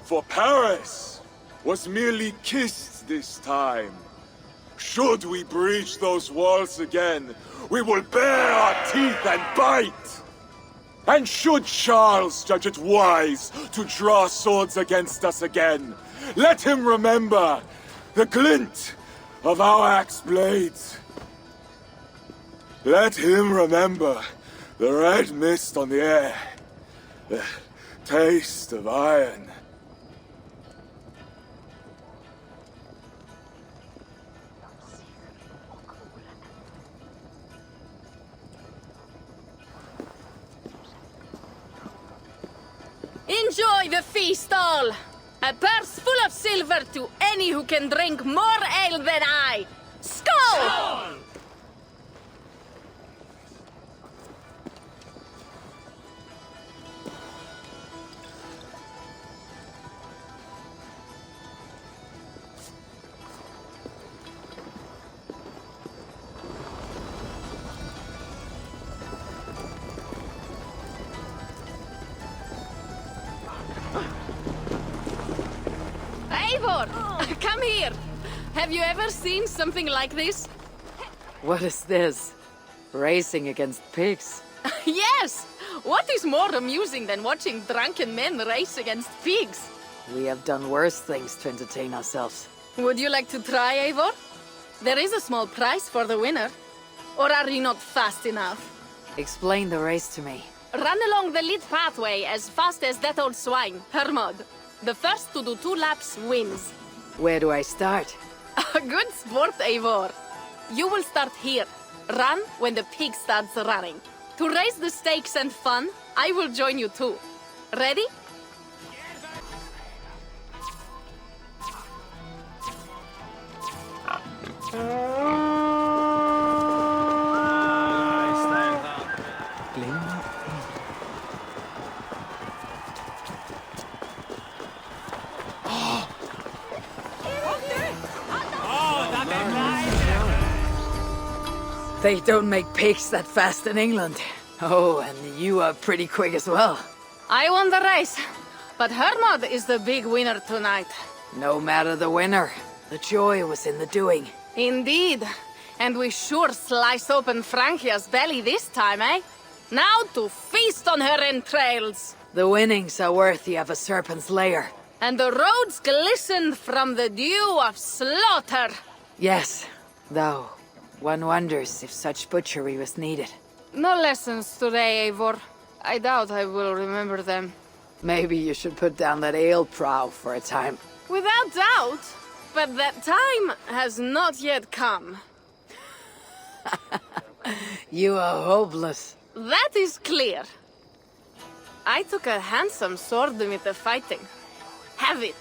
for Paris was merely kissed this time. Should we breach those walls again, we will bare our teeth and bite. And should Charles judge it wise to draw swords against us again, let him remember the glint of our axe blades. Let him remember the red mist on the air, the taste of iron. Enjoy the feast all! A purse full of silver to any who can drink more ale than I! Skål! Eivor! Come here! Have you ever seen something like this? What is this? Racing against pigs? Yes! What is more amusing than watching drunken men race against pigs? We have done worse things to entertain ourselves. Would you like to try, Eivor? There is a small prize for the winner. Or are you not fast enough? Explain the race to me. Run along the lit pathway as fast as that old swine, Hermod. The first to do 2 laps wins. Where do I start? Good sport, Eivor. You will start here. Run when the pig starts running. To raise the stakes and fun, I will join you too. Ready? They don't make pigs that fast in England. Oh, and you are pretty quick as well. I won the race, but Hermod is the big winner tonight. No matter the winner, the joy was in the doing. Indeed. And we sure slice open Francia's belly this time, eh? Now to feast on her entrails. The winnings are worthy of a serpent's lair. And the roads glisten from the dew of slaughter. Yes, though one wonders if such butchery was needed. No lessons today, Eivor. I doubt I will remember them. Maybe you should put down that ale prow for a time. Without doubt. But that time has not yet come. You are hopeless. That is clear. I took a handsome sword with the fighting. Have it.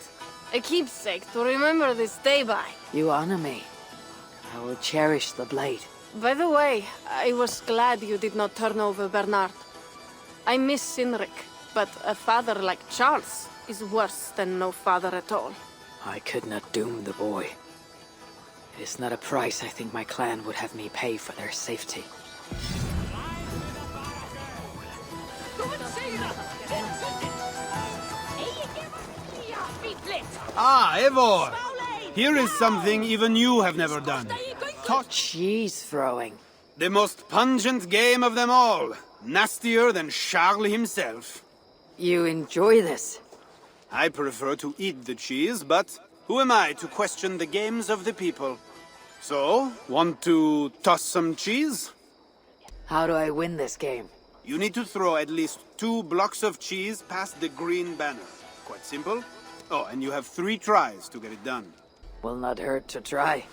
A keepsake to remember this day by. You honor me. I will cherish the blade. By the way, I was glad you did not turn over Bernard. I miss Cynric, but a father like Charles is worse than no father at all. I could not doom the boy. It is not a price I think my clan would have me pay for their safety. Ah, Eivor! Here is something even you have never done. Cheese throwing. The most pungent game of them all. Nastier than Charles himself. You enjoy this? I prefer to eat the cheese, but who am I to question the games of the people? So, want to toss some cheese? How do I win this game? You need to throw at least 2 blocks of cheese past the green banner. Quite simple. Oh, and you have 3 tries to get it done. Will not hurt to try.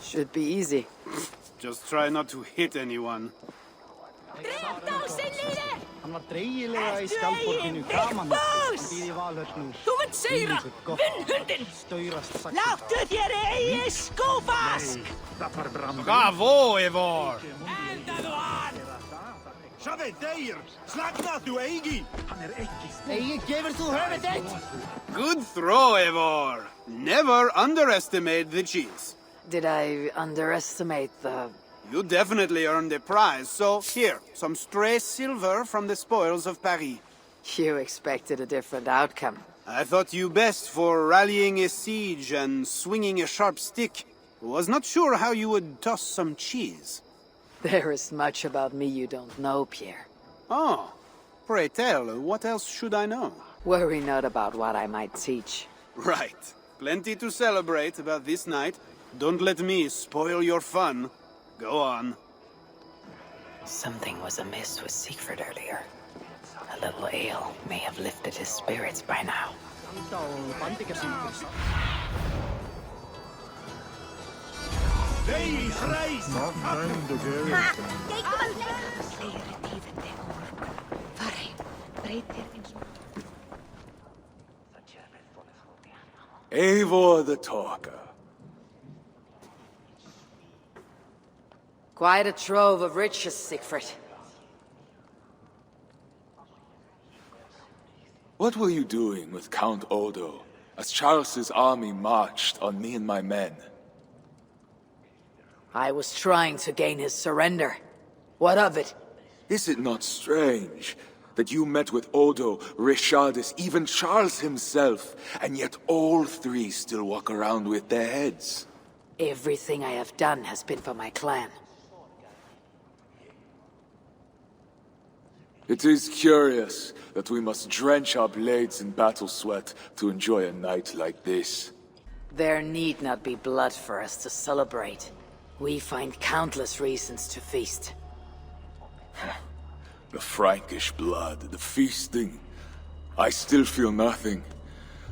Should be easy. Just try not to hit anyone. Han var dregilega í skjaldborginu gaman. Hann býð í Valhöll nú. Þú vilt segra! Vinn hundinn! Láttu þér eigi skófask! Bravo, Eivor! Endaðu hann! Sjáðu, þeir! Slagnaðu eigi! Hann ekki eigi gefur þú höfuð þitt! Good throw, Eivor! Never underestimate the cheese. Did I underestimate the... You definitely earned a prize, so here, some stray silver from the spoils of Paris. You expected a different outcome. I thought you best for rallying a siege and swinging a sharp stick. Was not sure how you would toss some cheese. There is much about me you don't know, Pierre. Oh, pray tell, what else should I know? Worry not about what I might teach. Right. Plenty to celebrate about this night. Don't let me spoil your fun. Go on. Something was amiss with Siegfried earlier. A little ale may have lifted his spirits by now. Eivor the Talker. Quite a trove of riches, Siegfried. What were you doing with Count Odo as Charles's army marched on me and my men? I was trying to gain his surrender. What of it? Is it not strange that you met with Odo, Richardus, even Charles himself, and yet all three still walk around with their heads? Everything I have done has been for my clan. It is curious that we must drench our blades in battle sweat to enjoy a night like this. There need not be blood for us to celebrate. We find countless reasons to feast. The Frankish blood, the feasting. I still feel nothing.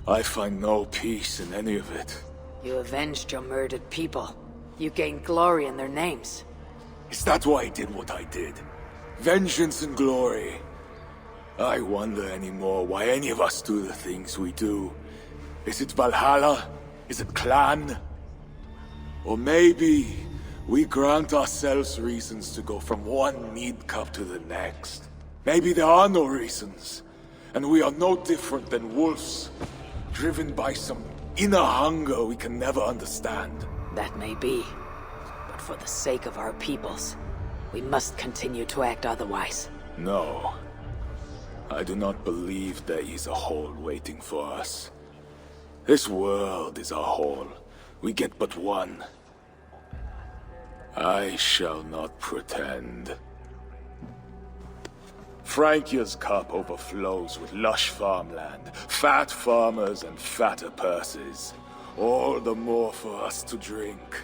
I find no peace in any of it. You avenged your murdered people. You gained glory in their names. Is that why I did what I did? Vengeance and glory. I wonder anymore why any of us do the things we do. Is it Valhalla? Is it clan? Or maybe we grant ourselves reasons to go from one mead cup to the next. Maybe there are no reasons, and we are no different than wolves, driven by some inner hunger we can never understand. That may be, but for the sake of our peoples, we must continue to act otherwise. No. I do not believe there is a hole waiting for us. This world is our hole. We get but one. I shall not pretend. Frankia's cup overflows with lush farmland, fat farmers and fatter purses. All the more for us to drink.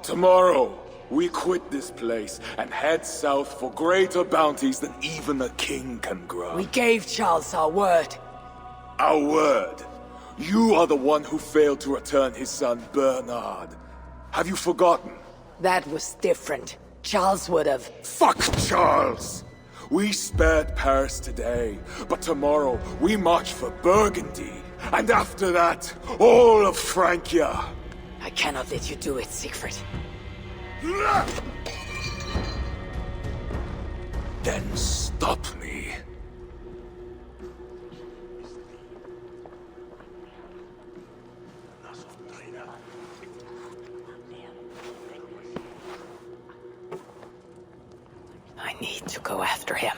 Tomorrow, we quit this place and head south for greater bounties than even a king can grant. We gave Charles our word. Our word? You are the one who failed to return his son Bernard. Have you forgotten? That was different. Charles would have... Fuck Charles! We spared Paris today, but tomorrow we march for Burgundy. And after that, all of Francia. I cannot let you do it, Siegfried. Then stop me. I need to go after him.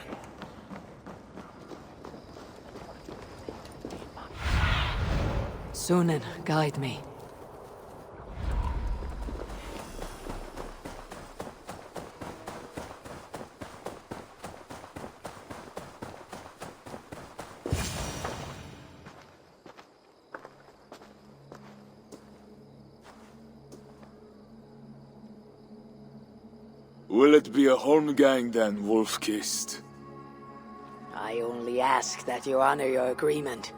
Sunan, guide me. Will it be a Holmgang then, Wolf-Kissed? I only ask that you honor your agreement.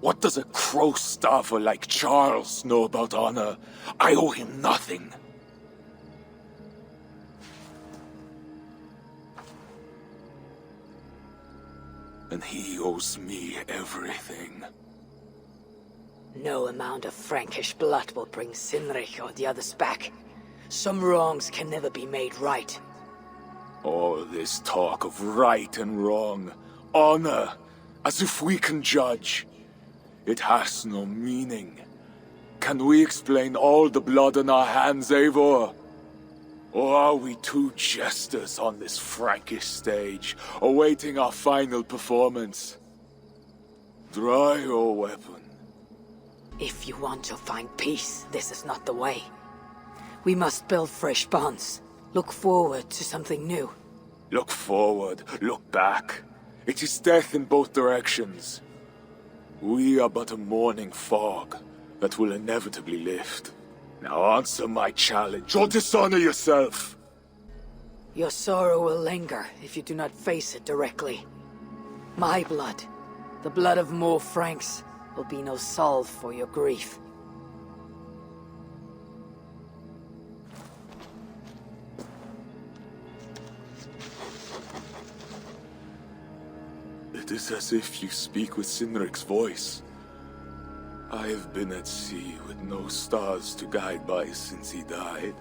What does a crow staffer like Charles know about honor? I owe him nothing. And he owes me everything. No amount of Frankish blood will bring Sinrich or the others back. Some wrongs can never be made right. All this talk of right and wrong, honor, as if we can judge. It has no meaning. Can we explain all the blood on our hands, Eivor? Or are we two jesters on this Frankish stage, awaiting our final performance? Draw your weapon. If you want to find peace, this is not the way. We must build fresh bonds. Look forward to something new. Look forward, look back. It is death in both directions. We are but a morning fog that will inevitably lift. Now answer my challenge, or dishonor yourself. Your sorrow will linger if you do not face it directly. My blood, the blood of more Franks, will be no salve for your grief. It is as if you speak with Sinric's voice. I have been at sea with no stars to guide by since he died.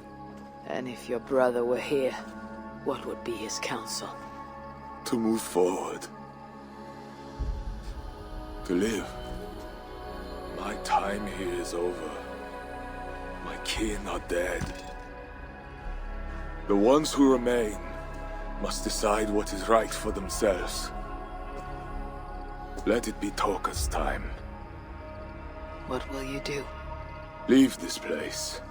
And if your brother were here, what would be his counsel? To move forward. To live. My time here is over. My kin are dead. The ones who remain must decide what is right for themselves. Let it be Toka's time. What will you do? Leave this place.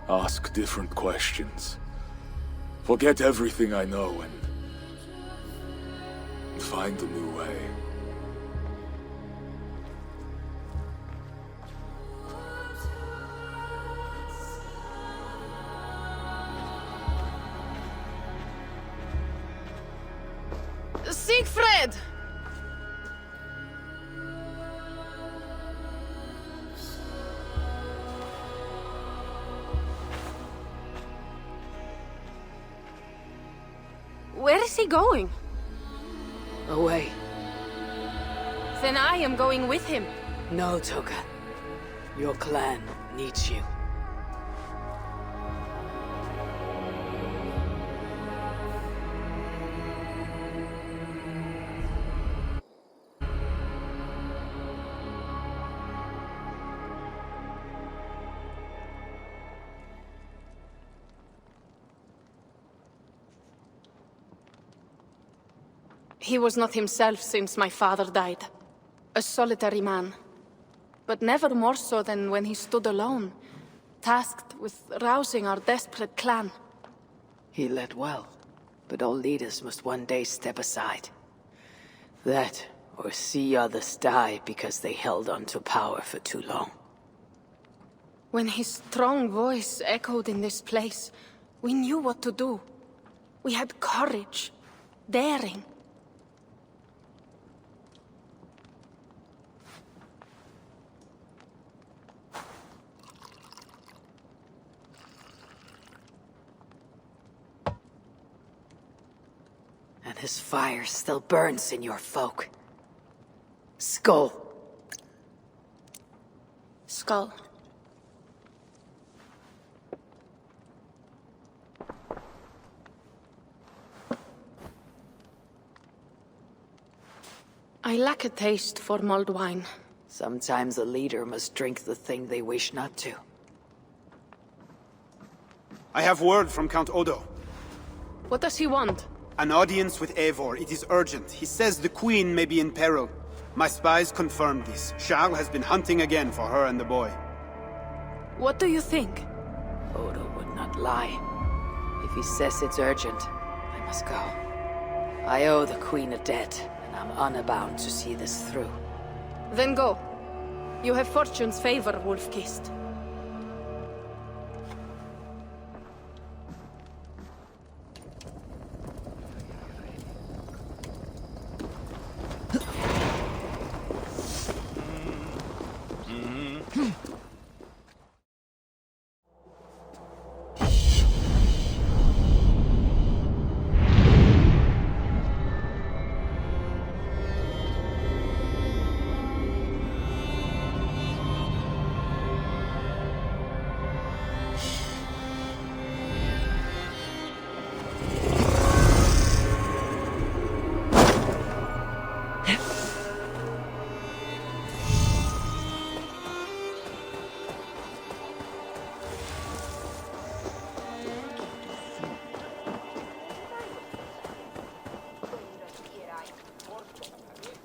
Ask different questions. Forget everything I know and find a new way. Siegfried! Where is he going? Away. Then I am going with him. No, Toka. Your clan needs you. He was not himself since my father died. A solitary man. But never more so than when he stood alone, tasked with rousing our desperate clan. He led well, but all leaders must one day step aside. That, or see others die because they held on to power for too long. When his strong voice echoed in this place, we knew what to do. We had courage, daring. And his fire still burns in your folk. Skull. Skull. I lack a taste for mulled wine. Sometimes a leader must drink the thing they wish not to. I have word from Count Odo. What does he want? An audience with Eivor. It is urgent. He says the Queen may be in peril. My spies confirmed this. Charles has been hunting again for her and the boy. What do you think? Odo would not lie. If he says it's urgent, I must go. I owe the Queen a debt, and I'm honor-bound to see this through. Then go. You have fortune's favor, Wolf-Kissed.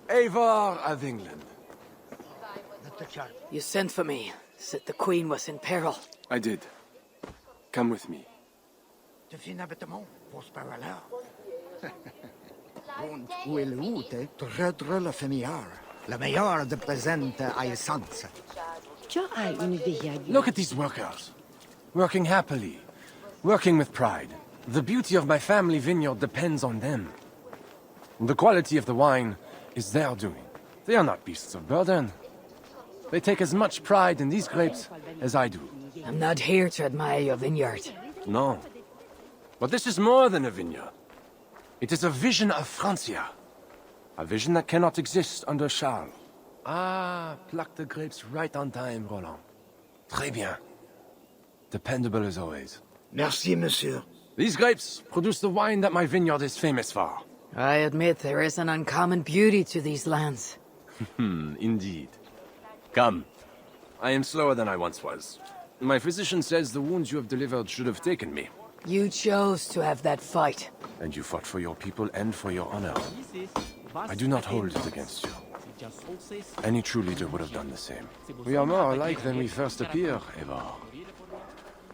Eivor of England. You sent for me, said the Queen was in peril. I did. Come with me. Où est l'ute tredre la familiar, la meilleure de presente a essenza. Look at these workers. working happily, working with pride. The beauty of my family vineyard depends on them. The quality of the wine is their doing. They are not beasts of burden. They take as much pride in these grapes as I do. I'm not here to admire your vineyard. No. But this is more than a vineyard. It is a vision of Francia. A vision that cannot exist under Charles. Ah, pluck the grapes right on time, Roland. Très bien. Dependable as always. Merci, monsieur. These grapes produce the wine that my vineyard is famous for. I admit there is an uncommon beauty to these lands. Indeed. Come. I am slower than I once was. My physician says the wounds you have delivered should have taken me. You chose to have that fight. And you fought for your people and for your honor. I do not hold it against you. Any true leader would have done the same. We are more alike than we first appear, Evar.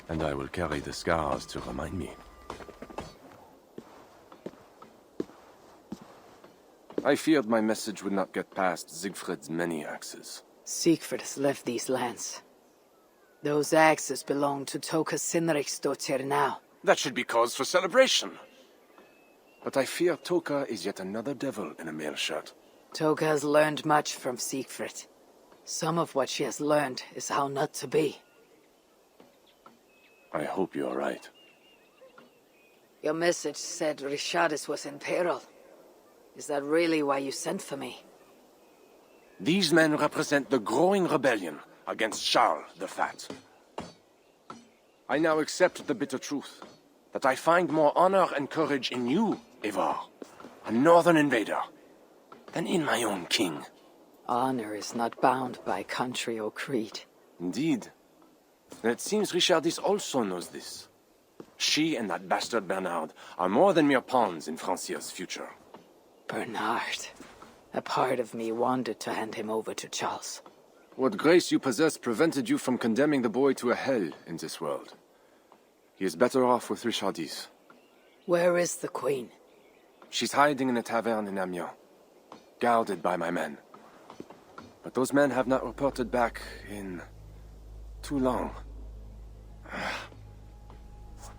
And I will carry the scars to remind me. I feared my message would not get past Siegfried's many axes. Siegfried has left these lands. Those axes belong to Toka Sinriksdottir now. That should be cause for celebration. But I fear Toka is yet another devil in a mail shirt. Toka has learned much from Siegfried. Some of what she has learned is how not to be. I hope you are right. Your message said Richardis was in peril. Is that really why you sent for me? These men represent the growing rebellion against Charles the Fat. I now accept the bitter truth that I find more honor and courage in you, Evar, a northern invader, than in my own king. Honor is not bound by country or creed. Indeed. And it seems Richardis also knows this. She and that bastard Bernard are more than mere pawns in Francia's future. Bernard. A part of me wanted to hand him over to Charles. What grace you possess prevented you from condemning the boy to a hell in this world. He is better off with Richardis. Where is the Queen? She's hiding in a tavern in Amiens, guarded by my men. But those men have not reported back in too long.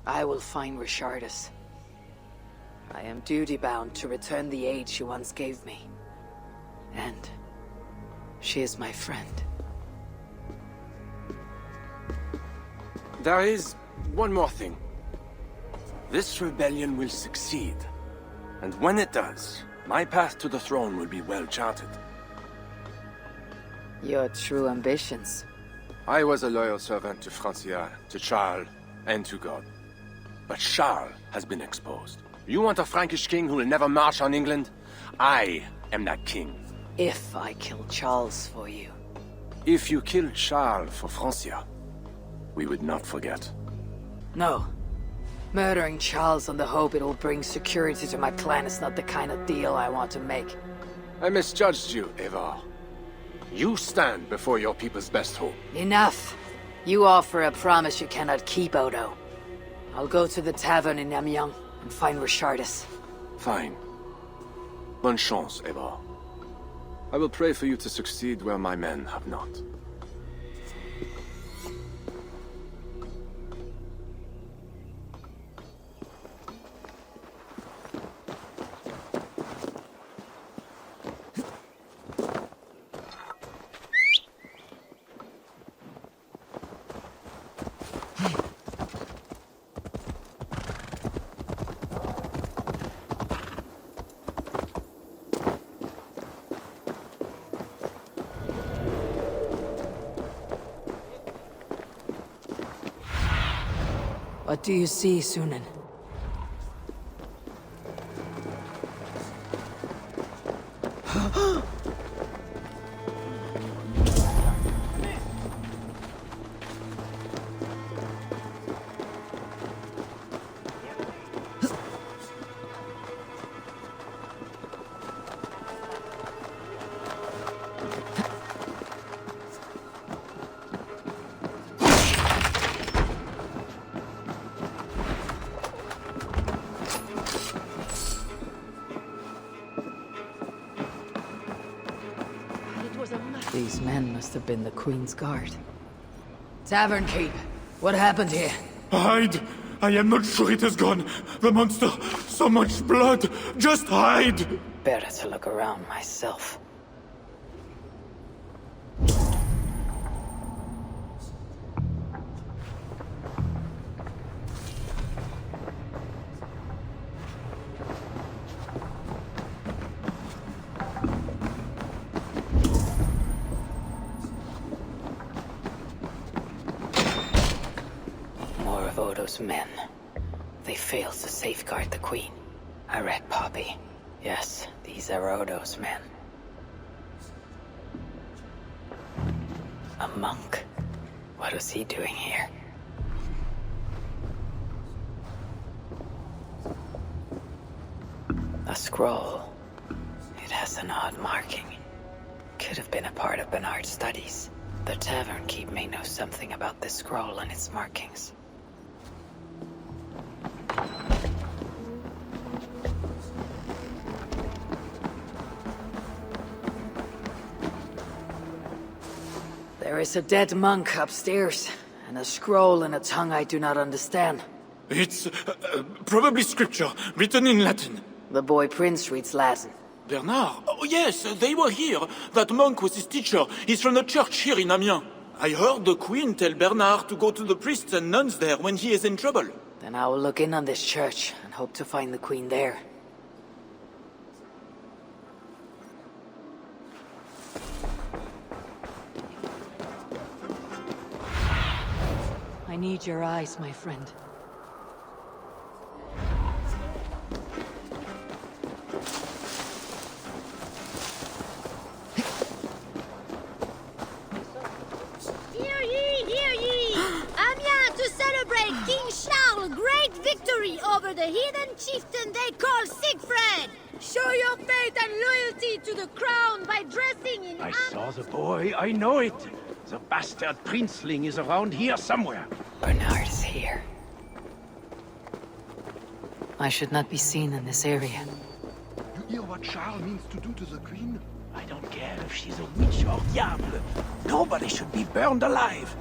I will find Richardis. I am duty-bound to return the aid she once gave me. And she is my friend. There is one more thing. This rebellion will succeed. And when it does, my path to the throne will be well charted. Your true ambitions. I was a loyal servant to Francia, to Charles, and to God. But Charles has been exposed. You want a Frankish king who will never march on England? I am that king. If I kill Charles for you. If you killed Charles for Francia, we would not forget. No. Murdering Charles on the hope it will bring security to my clan is not the kind of deal I want to make. I misjudged you, Evar. You stand before your people's best hope. Enough. You offer a promise you cannot keep, Odo. I'll go to the tavern in Amiens and find Richardis. Fine. Bonne chance, Evar. I will pray for you to succeed where my men have not. What do you see, Sunan? These men must have been the Queen's Guard. Tavern keep. What happened here? Hide! I am not sure it has gone. The monster, so much blood. Just hide! Better to look around myself. More of Odo's men. They failed to safeguard the Queen. I read Poppy. Yes, these are Odo's men. A monk? What was he doing here? A scroll. It has an odd marking. Could have been a part of Bernard's studies. The tavern keep may know something about this scroll and its markings. There is a dead monk upstairs, and a scroll in a tongue I do not understand. It's probably scripture, written in Latin. The boy Prince reads Latin. Bernard? Oh yes, they were here. That monk was his teacher. He's from the church here in Amiens. I heard the Queen tell Bernard to go to the priests and nuns there when he is in trouble. Then I will look in on this church, and hope to find the Queen there. I need your eyes, my friend. Hear ye, hear ye! Amiens to celebrate King Charles' great victory over the heathen chieftain they call Siegfried! Show your faith and loyalty to the crown by dressing in I saw the boy, I know it! The bastard princeling is around here somewhere. Bernard is here. I should not be seen in this area. You hear what Charles means to do to the Queen? I don't care if she's a witch or diable. Nobody should be burned alive.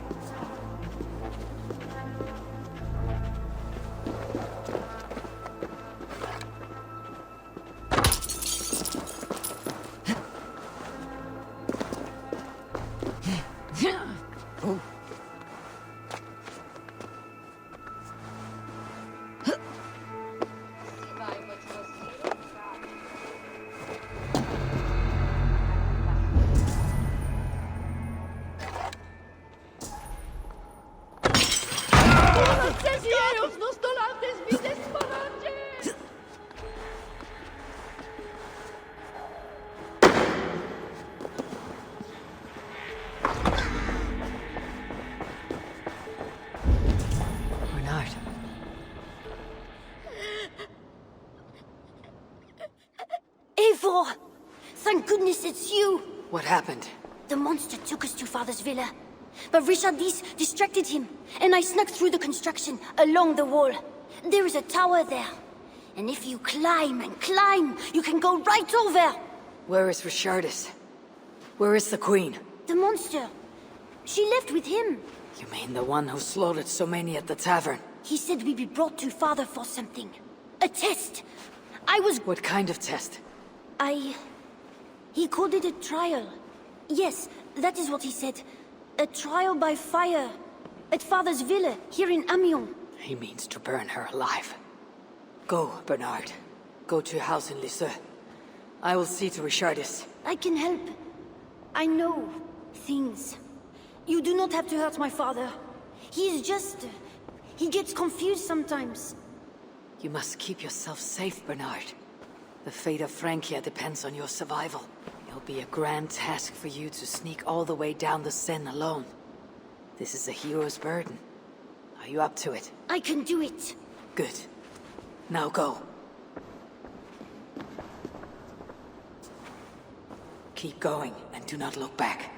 Bernard. Eivor! Thank goodness it's you! What happened? The monster took us to Father's villa. But Richardis distracted him, and I snuck through the construction, along the wall. There is a tower there. And if you climb and climb, you can go right over! Where is Richardis? Where is the Queen? The monster. She left with him. You mean the one who slaughtered so many at the tavern? He said we'd be brought to Father for something. A test. I was... What kind of test? He called it a trial. Yes, that is what he said. A trial by fire. At Father's villa, here in Amiens. He means to burn her alive. Go, Bernard. Go to your house in Lisieux. I will see to Richardis. I can help. I know things. You do not have to hurt my father. He is just... he gets confused sometimes. You must keep yourself safe, Bernard. The fate of Francia depends on your survival. It'll be a grand task for you to sneak all the way down the Seine alone. This is a hero's burden. Are you up to it? I can do it. Good. Now go. Keep going, and do not look back.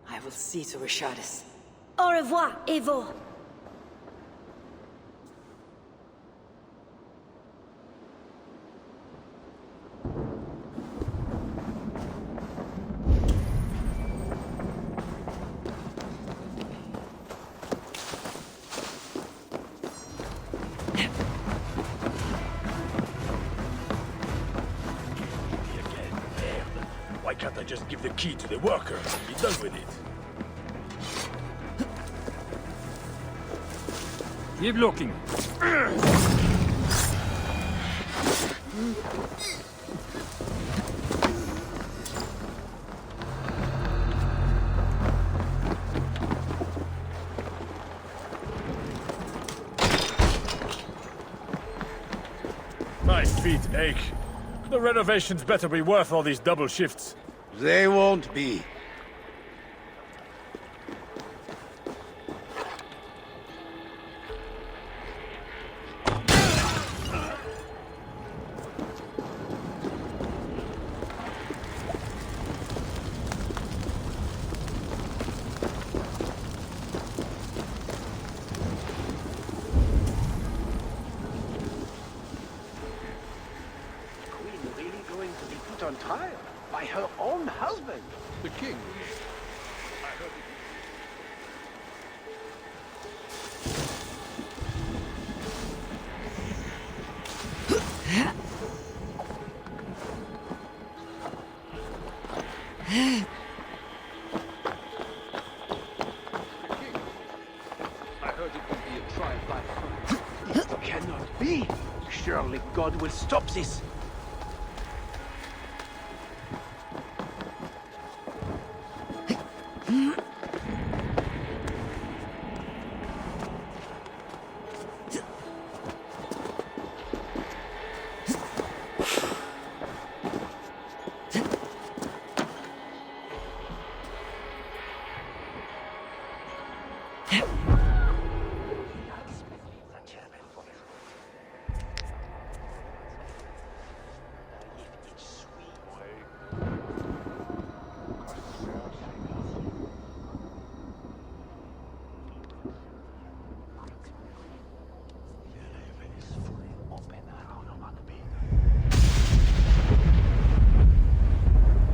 I will see to Richardis. Au revoir, Eivor. can't I just give the key to the worker and be done with it? Keep looking. My feet ache. The renovations better be worth all these double shifts. They won't be. On trial by her own husband. The king. I heard it would be a trial by fire. It cannot be. Surely God will stop this.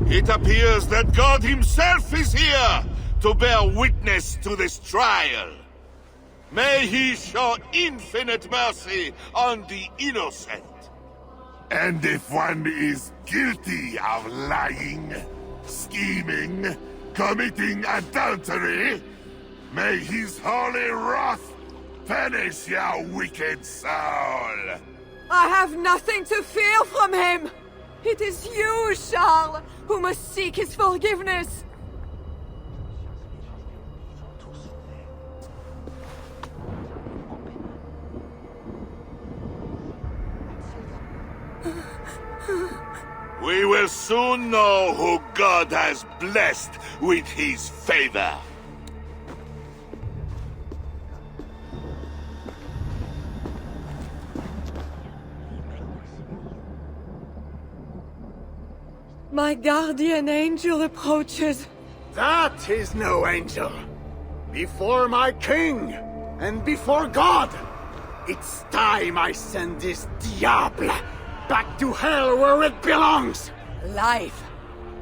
It appears that God himself is here to bear witness to this trial. May he show infinite mercy on the innocent. And if one is guilty of lying, scheming, committing adultery, may his holy wrath punish your wicked soul. I have nothing to fear from him! It is you, Charles, who must seek his forgiveness! We will soon know who God has blessed with his favor. My guardian angel approaches. That is no angel. Before my king, and before God, it's time I send this diable back to hell where it belongs! Life.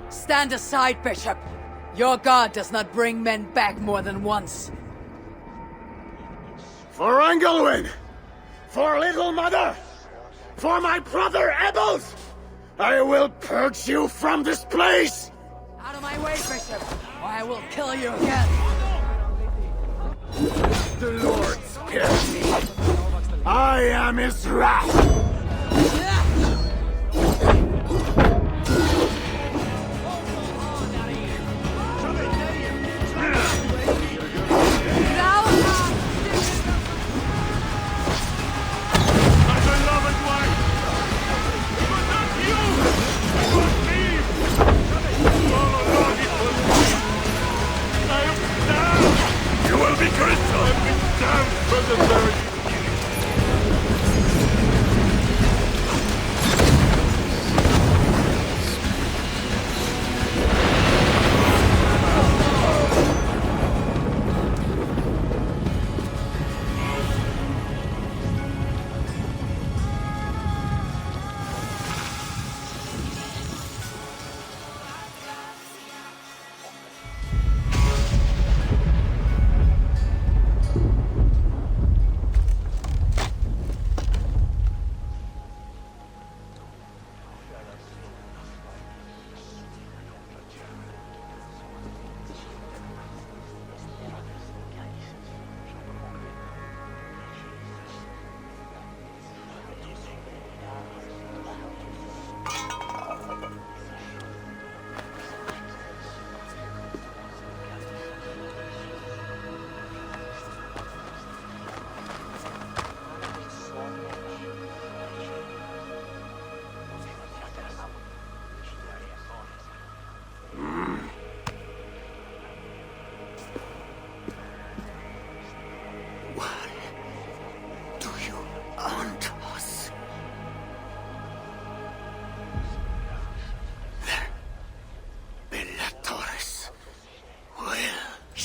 Stand aside, Bishop. Your god does not bring men back more than once. For Engelwin! For Little Mother! For my brother Ebels! I will purge you from this place! Out of my way, Bishop, or I will kill you again. The Lord spare me. I am his wrath.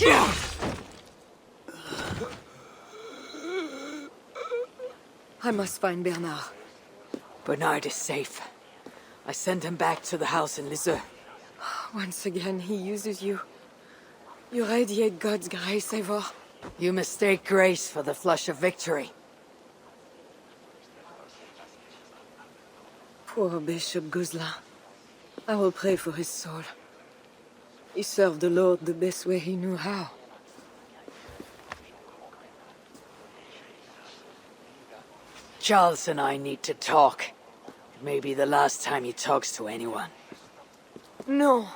I must find Bernard. Bernard is safe. I sent him back to the house in Lisieux. Once again, he uses you. You radiate God's grace, Eivor. You mistake grace for the flush of victory. Poor Bishop Guzla. I will pray for his soul. He served the Lord the best way he knew how. Charles and I need to talk. It may be the last time he talks to anyone. No.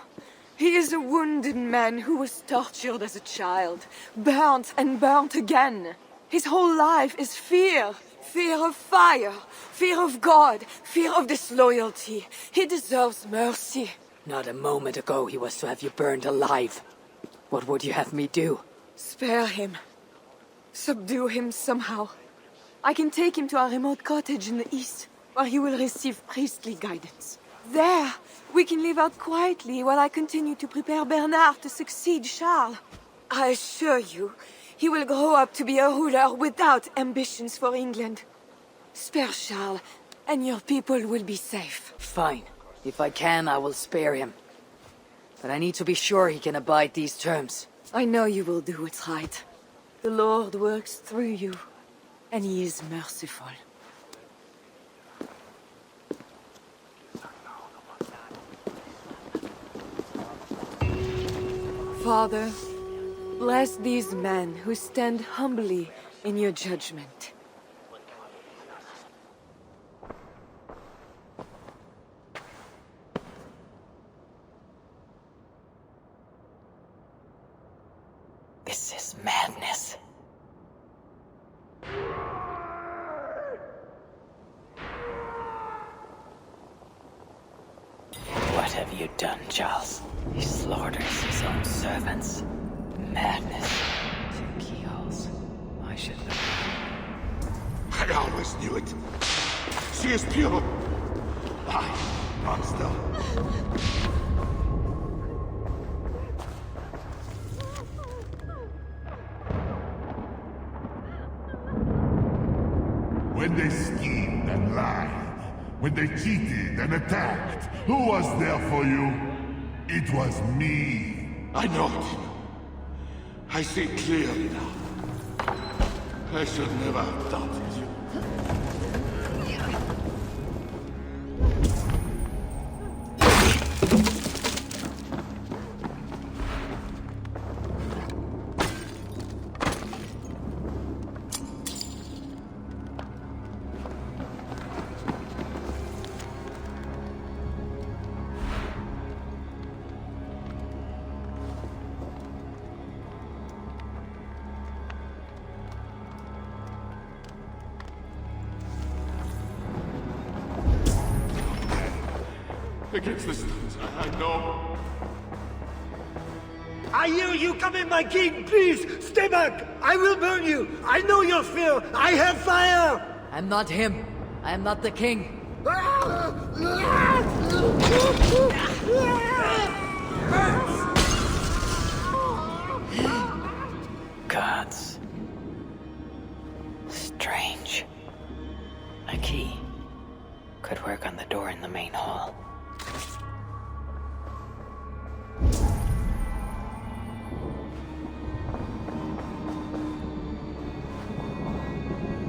He is a wounded man who was tortured as a child, burnt and burnt again. His whole life is fear. Fear of fire, fear of God, fear of disloyalty. He deserves mercy. Not a moment ago he was to have you burned alive. What would you have me do? Spare him. Subdue him somehow. I can take him to our remote cottage in the east, where he will receive priestly guidance. There, we can live out quietly while I continue to prepare Bernard to succeed Charles. I assure you, he will grow up to be a ruler without ambitions for England. Spare Charles, and your people will be safe. Fine. If I can, I will spare him. But I need to be sure he can abide these terms. I know you will do what's right. The Lord works through you, and he is merciful. Father, bless these men who stand humbly in your judgment. This is madness. What have you done, Charles? He slaughters his own servants. Madness. 2 keyholes. I should know. I always knew it. She is pure. I, monster. When they schemed and lied, when they cheated and attacked, who was there for you? It was me. I know it. I see clearly now. I should never have doubted you. Against the stones, I know. I hear you coming, my king! Please, stay back! I will burn you! I know your fear! I have fire! I'm not him. I am not the king. Gods. Strange. A key. Could work on the door in the main hall.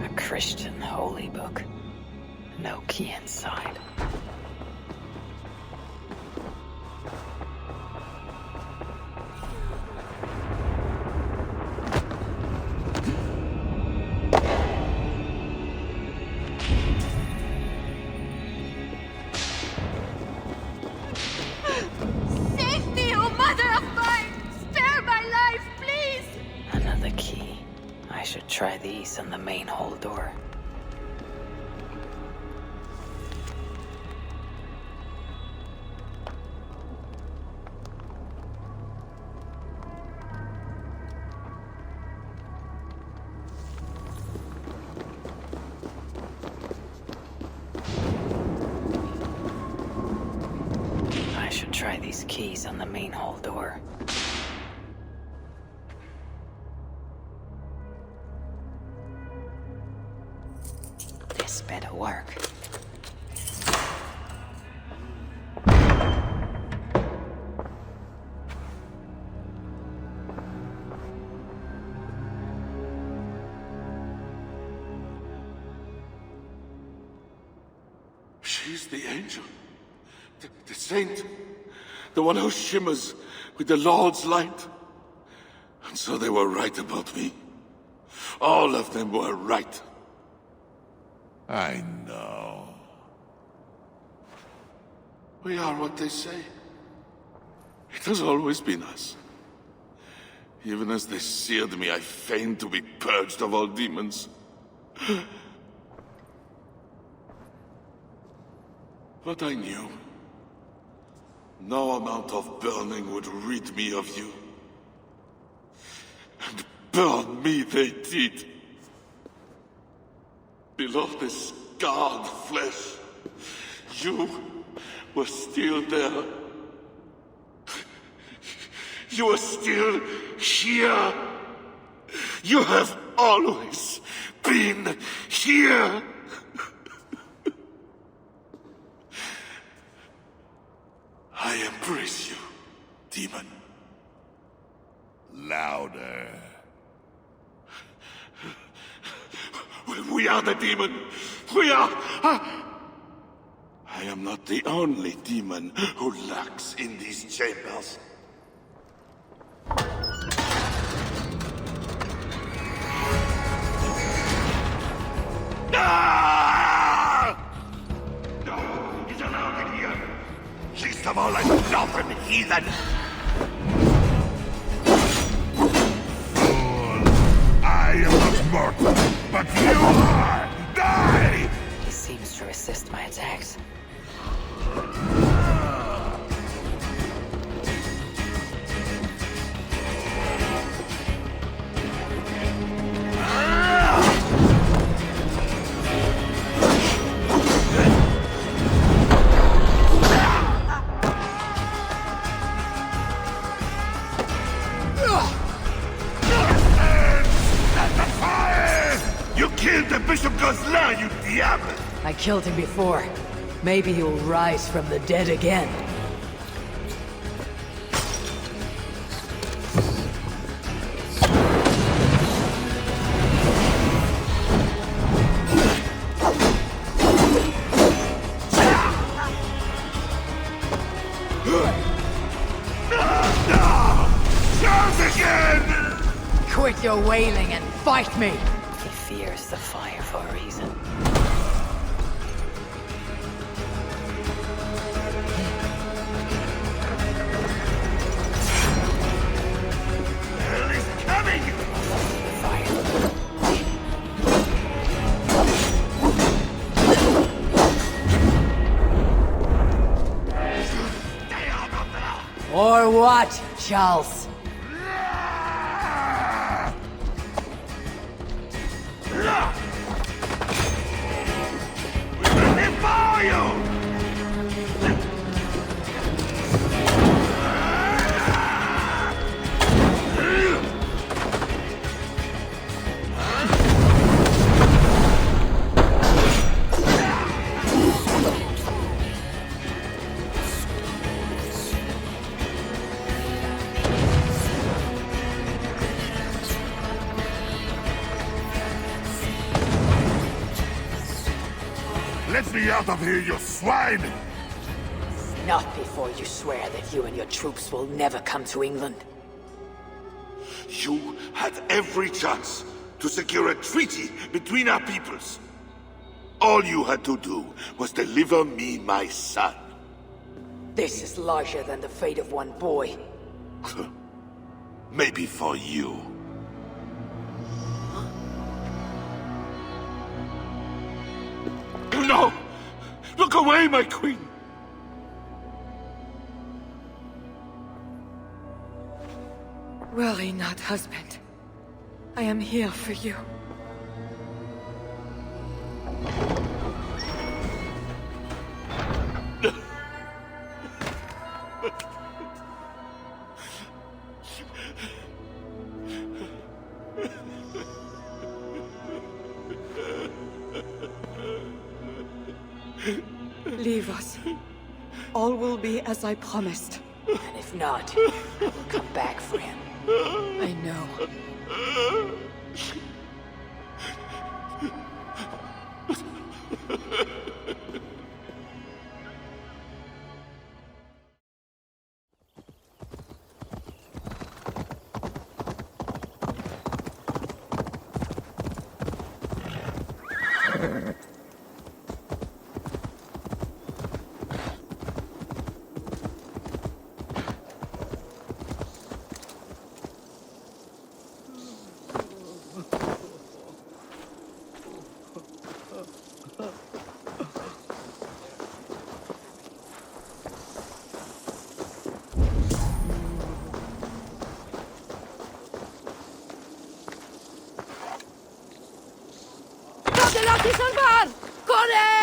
A Christian holy book. No key inside. Save me, oh mother of mine! Spare my life, please! Another key. I should try these on the main hall door. I should try these keys on the main hall door. to work. She's the angel. The saint. The one who shimmers with the Lord's light. And so they were right about me. All of them were right. I know. We are what they say. It has always been us. Even as they seared me, I feigned to be purged of all demons. But I knew. No amount of burning would rid me of you. And burn me they did. Below the scarred flesh, you were still there. You are still here. You have always been here. I embrace you, demon. Louder. We are the demon. We are... I am not the only demon who lurks in these chambers. He's allowed in here. Least of all, I'm not an heathen. Fool. I am not mortal, but you are. Die! He seems to resist my attacks. You killed the Bishop Gosselin, you diable! I killed him before. Maybe he will rise from the dead again. Quit your wailing and fight me! He fears the fire for a reason. Hell is coming! Or what, Charles? Let me out of here, you swine! Not before you swear that you and your troops will never come to England. You had every chance to secure a treaty between our peoples. All you had to do was deliver me my son. This is larger than the fate of one boy. Maybe for you. No! Look away, my queen! Worry not, husband. I am here for you. Leave us. All will be as I promised. And if not, I will come back for him. I know. ¡Lasci salvar! ¡Corre!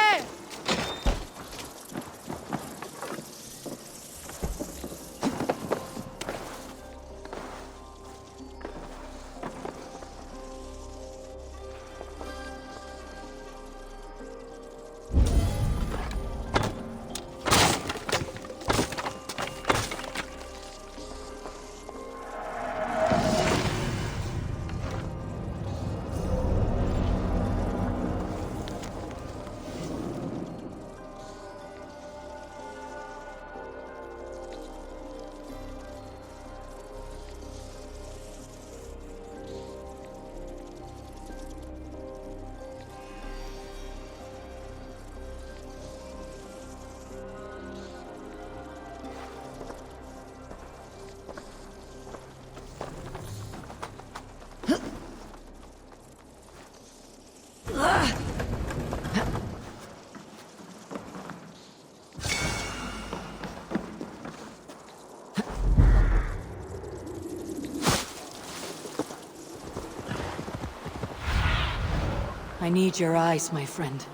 I need your eyes, my friend.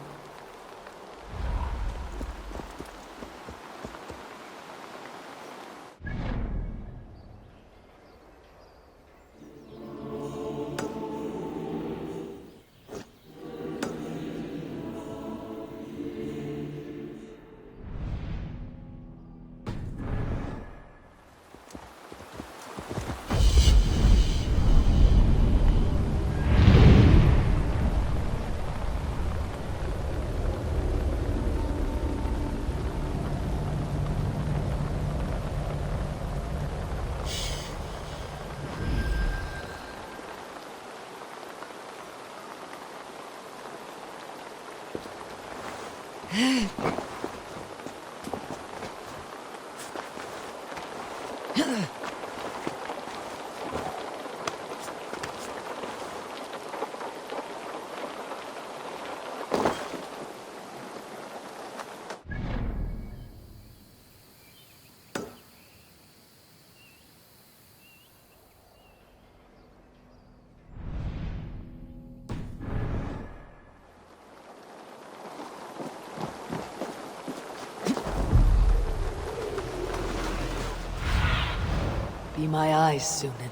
Be my eyes, Sunan.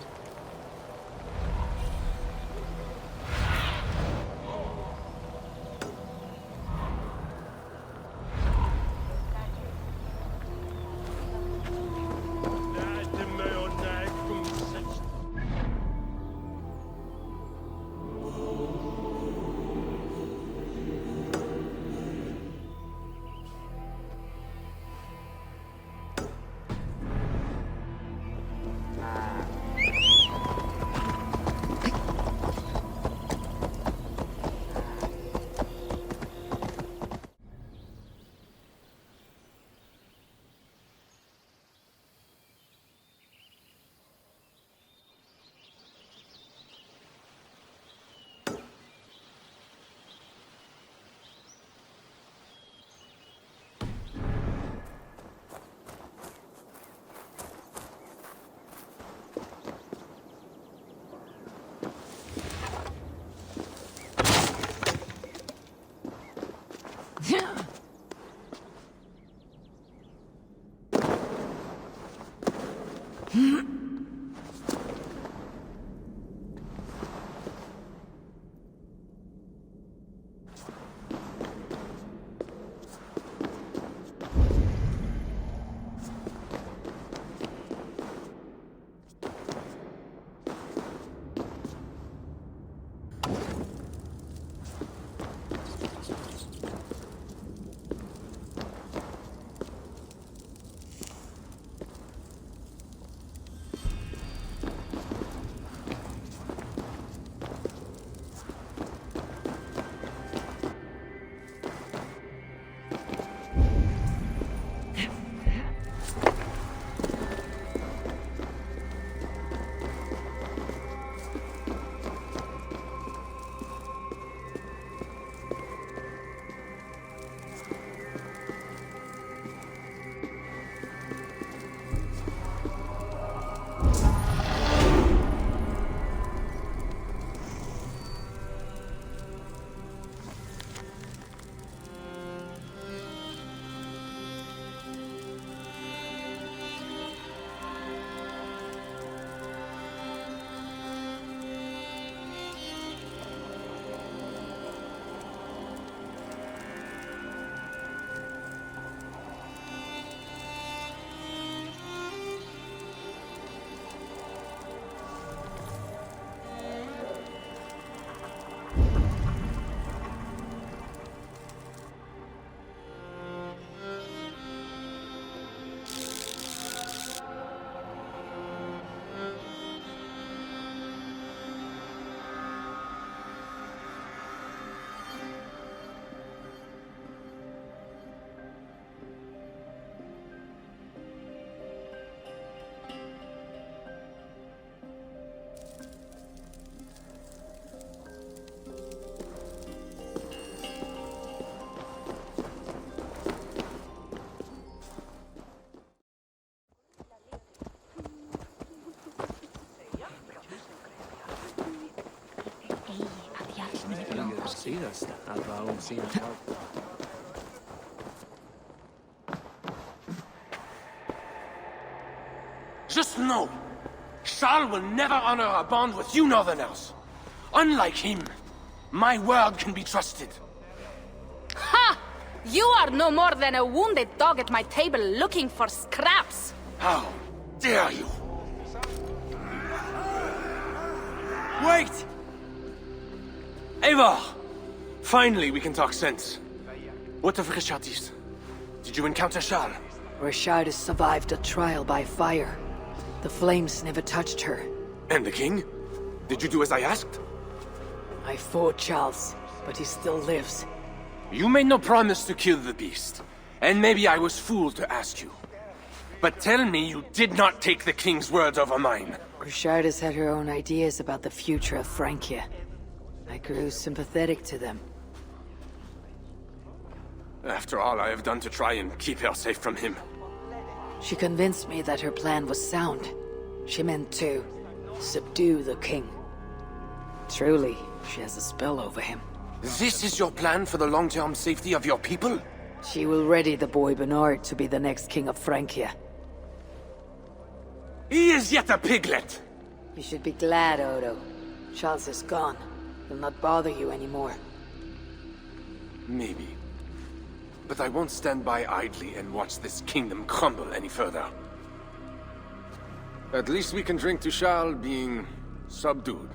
Just know, Charles will never honor a bond with you Northerners. Unlike him, my word can be trusted. Ha! You are no more than a wounded dog at my table looking for scraps. How dare you? Wait! Eivor! Finally, we can talk sense. What of Richardis? Did you encounter Charles? Richard has survived a trial by fire. The flames never touched her. And the king? Did you do as I asked? I fought Charles, but he still lives. You made no promise to kill the beast, and maybe I was fooled to ask you. But tell me you did not take the king's word over mine. Richard has had her own ideas about the future of Francia. I grew sympathetic to them. After all I have done to try and keep her safe from him. She convinced me that her plan was sound. She meant to subdue the king. Truly, she has a spell over him. This is your plan for the long-term safety of your people? She will ready the boy Bernard to be the next king of Francia. He is yet a piglet! You should be glad, Odo. Charles is gone. He'll not bother you anymore. Maybe. But I won't stand by idly and watch this kingdom crumble any further. At least we can drink to Charles being subdued.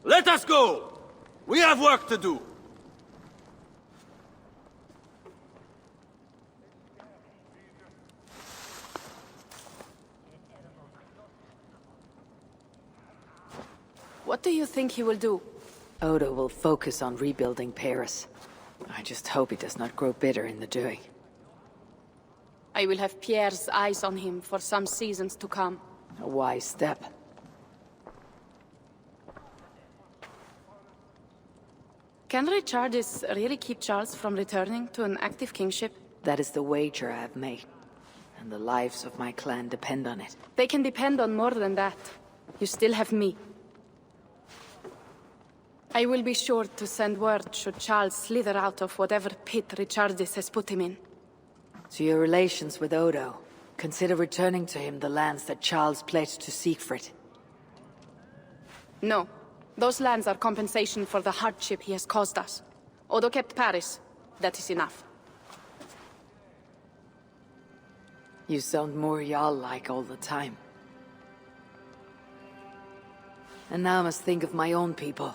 Let us go! We have work to do! What do you think he will do? Odo will focus on rebuilding Paris. I just hope he does not grow bitter in the doing. I will have Pierre's eyes on him for some seasons to come. A wise step. Can Richardis really keep Charles from returning to an active kingship? That is the wager I have made. And the lives of my clan depend on it. They can depend on more than that. You still have me. I will be sure to send word should Charles slither out of whatever pit Richardis has put him in. To your relations with Odo, consider returning to him the lands that Charles pledged to Siegfried. No. Those lands are compensation for the hardship he has caused us. Odo kept Paris. That is enough. You sound more Jarl-like all the time. And now I must think of my own people,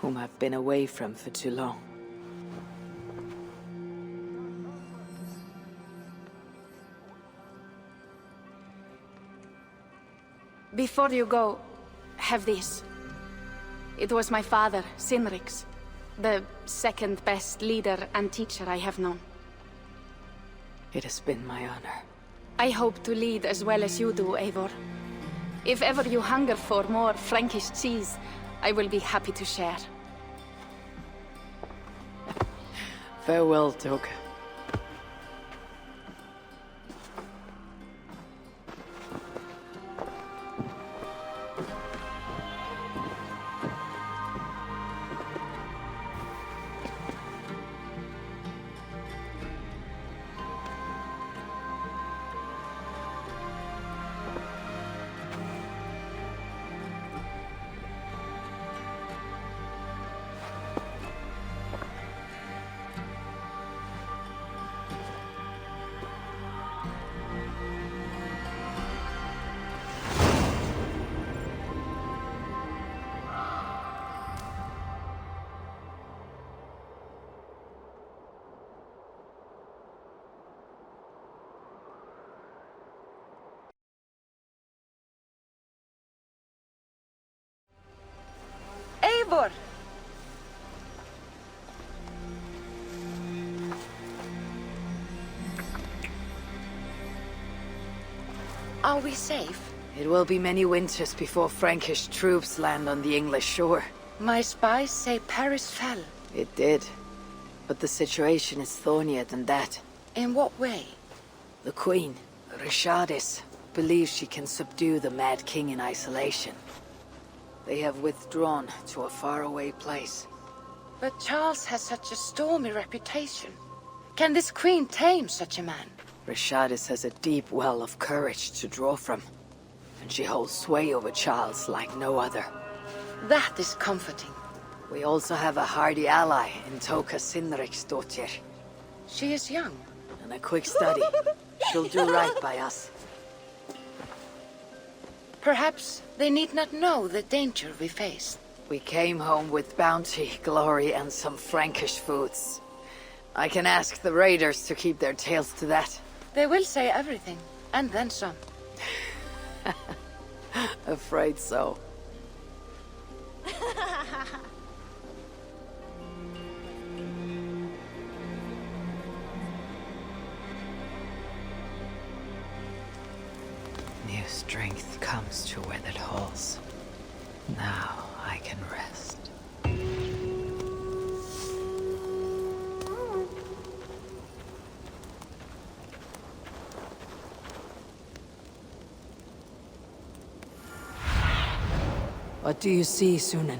whom I've been away from for too long. Before you go, have this. It was my father, Sinrix, the second best leader and teacher I have known. It has been my honor. I hope to lead as well as you do, Eivor. If ever you hunger for more Frankish cheese, I will be happy to share. Farewell, Toke. door. Are we safe? It will be many winters before Frankish troops land on the English shore. My spies say Paris fell. It did. But the situation is thornier than that. In what way? The Queen, Richardis, believes she can subdue the Mad King in isolation. They have withdrawn to a faraway place. But Charles has such a stormy reputation. Can this queen tame such a man? Richardis has a deep well of courage to draw from. And she holds sway over Charles like no other. That is comforting. We also have a hardy ally in Toka Sinriksdottir. She is young. And a quick study. She'll do right by us. Perhaps they need not know the danger we face. We came home with bounty, glory, and some Frankish foods. I can ask the raiders to keep their tails to that. They will say everything, and then some. Afraid so. New strength comes to weathered halls. Now I can rest. What do you see, Sunan?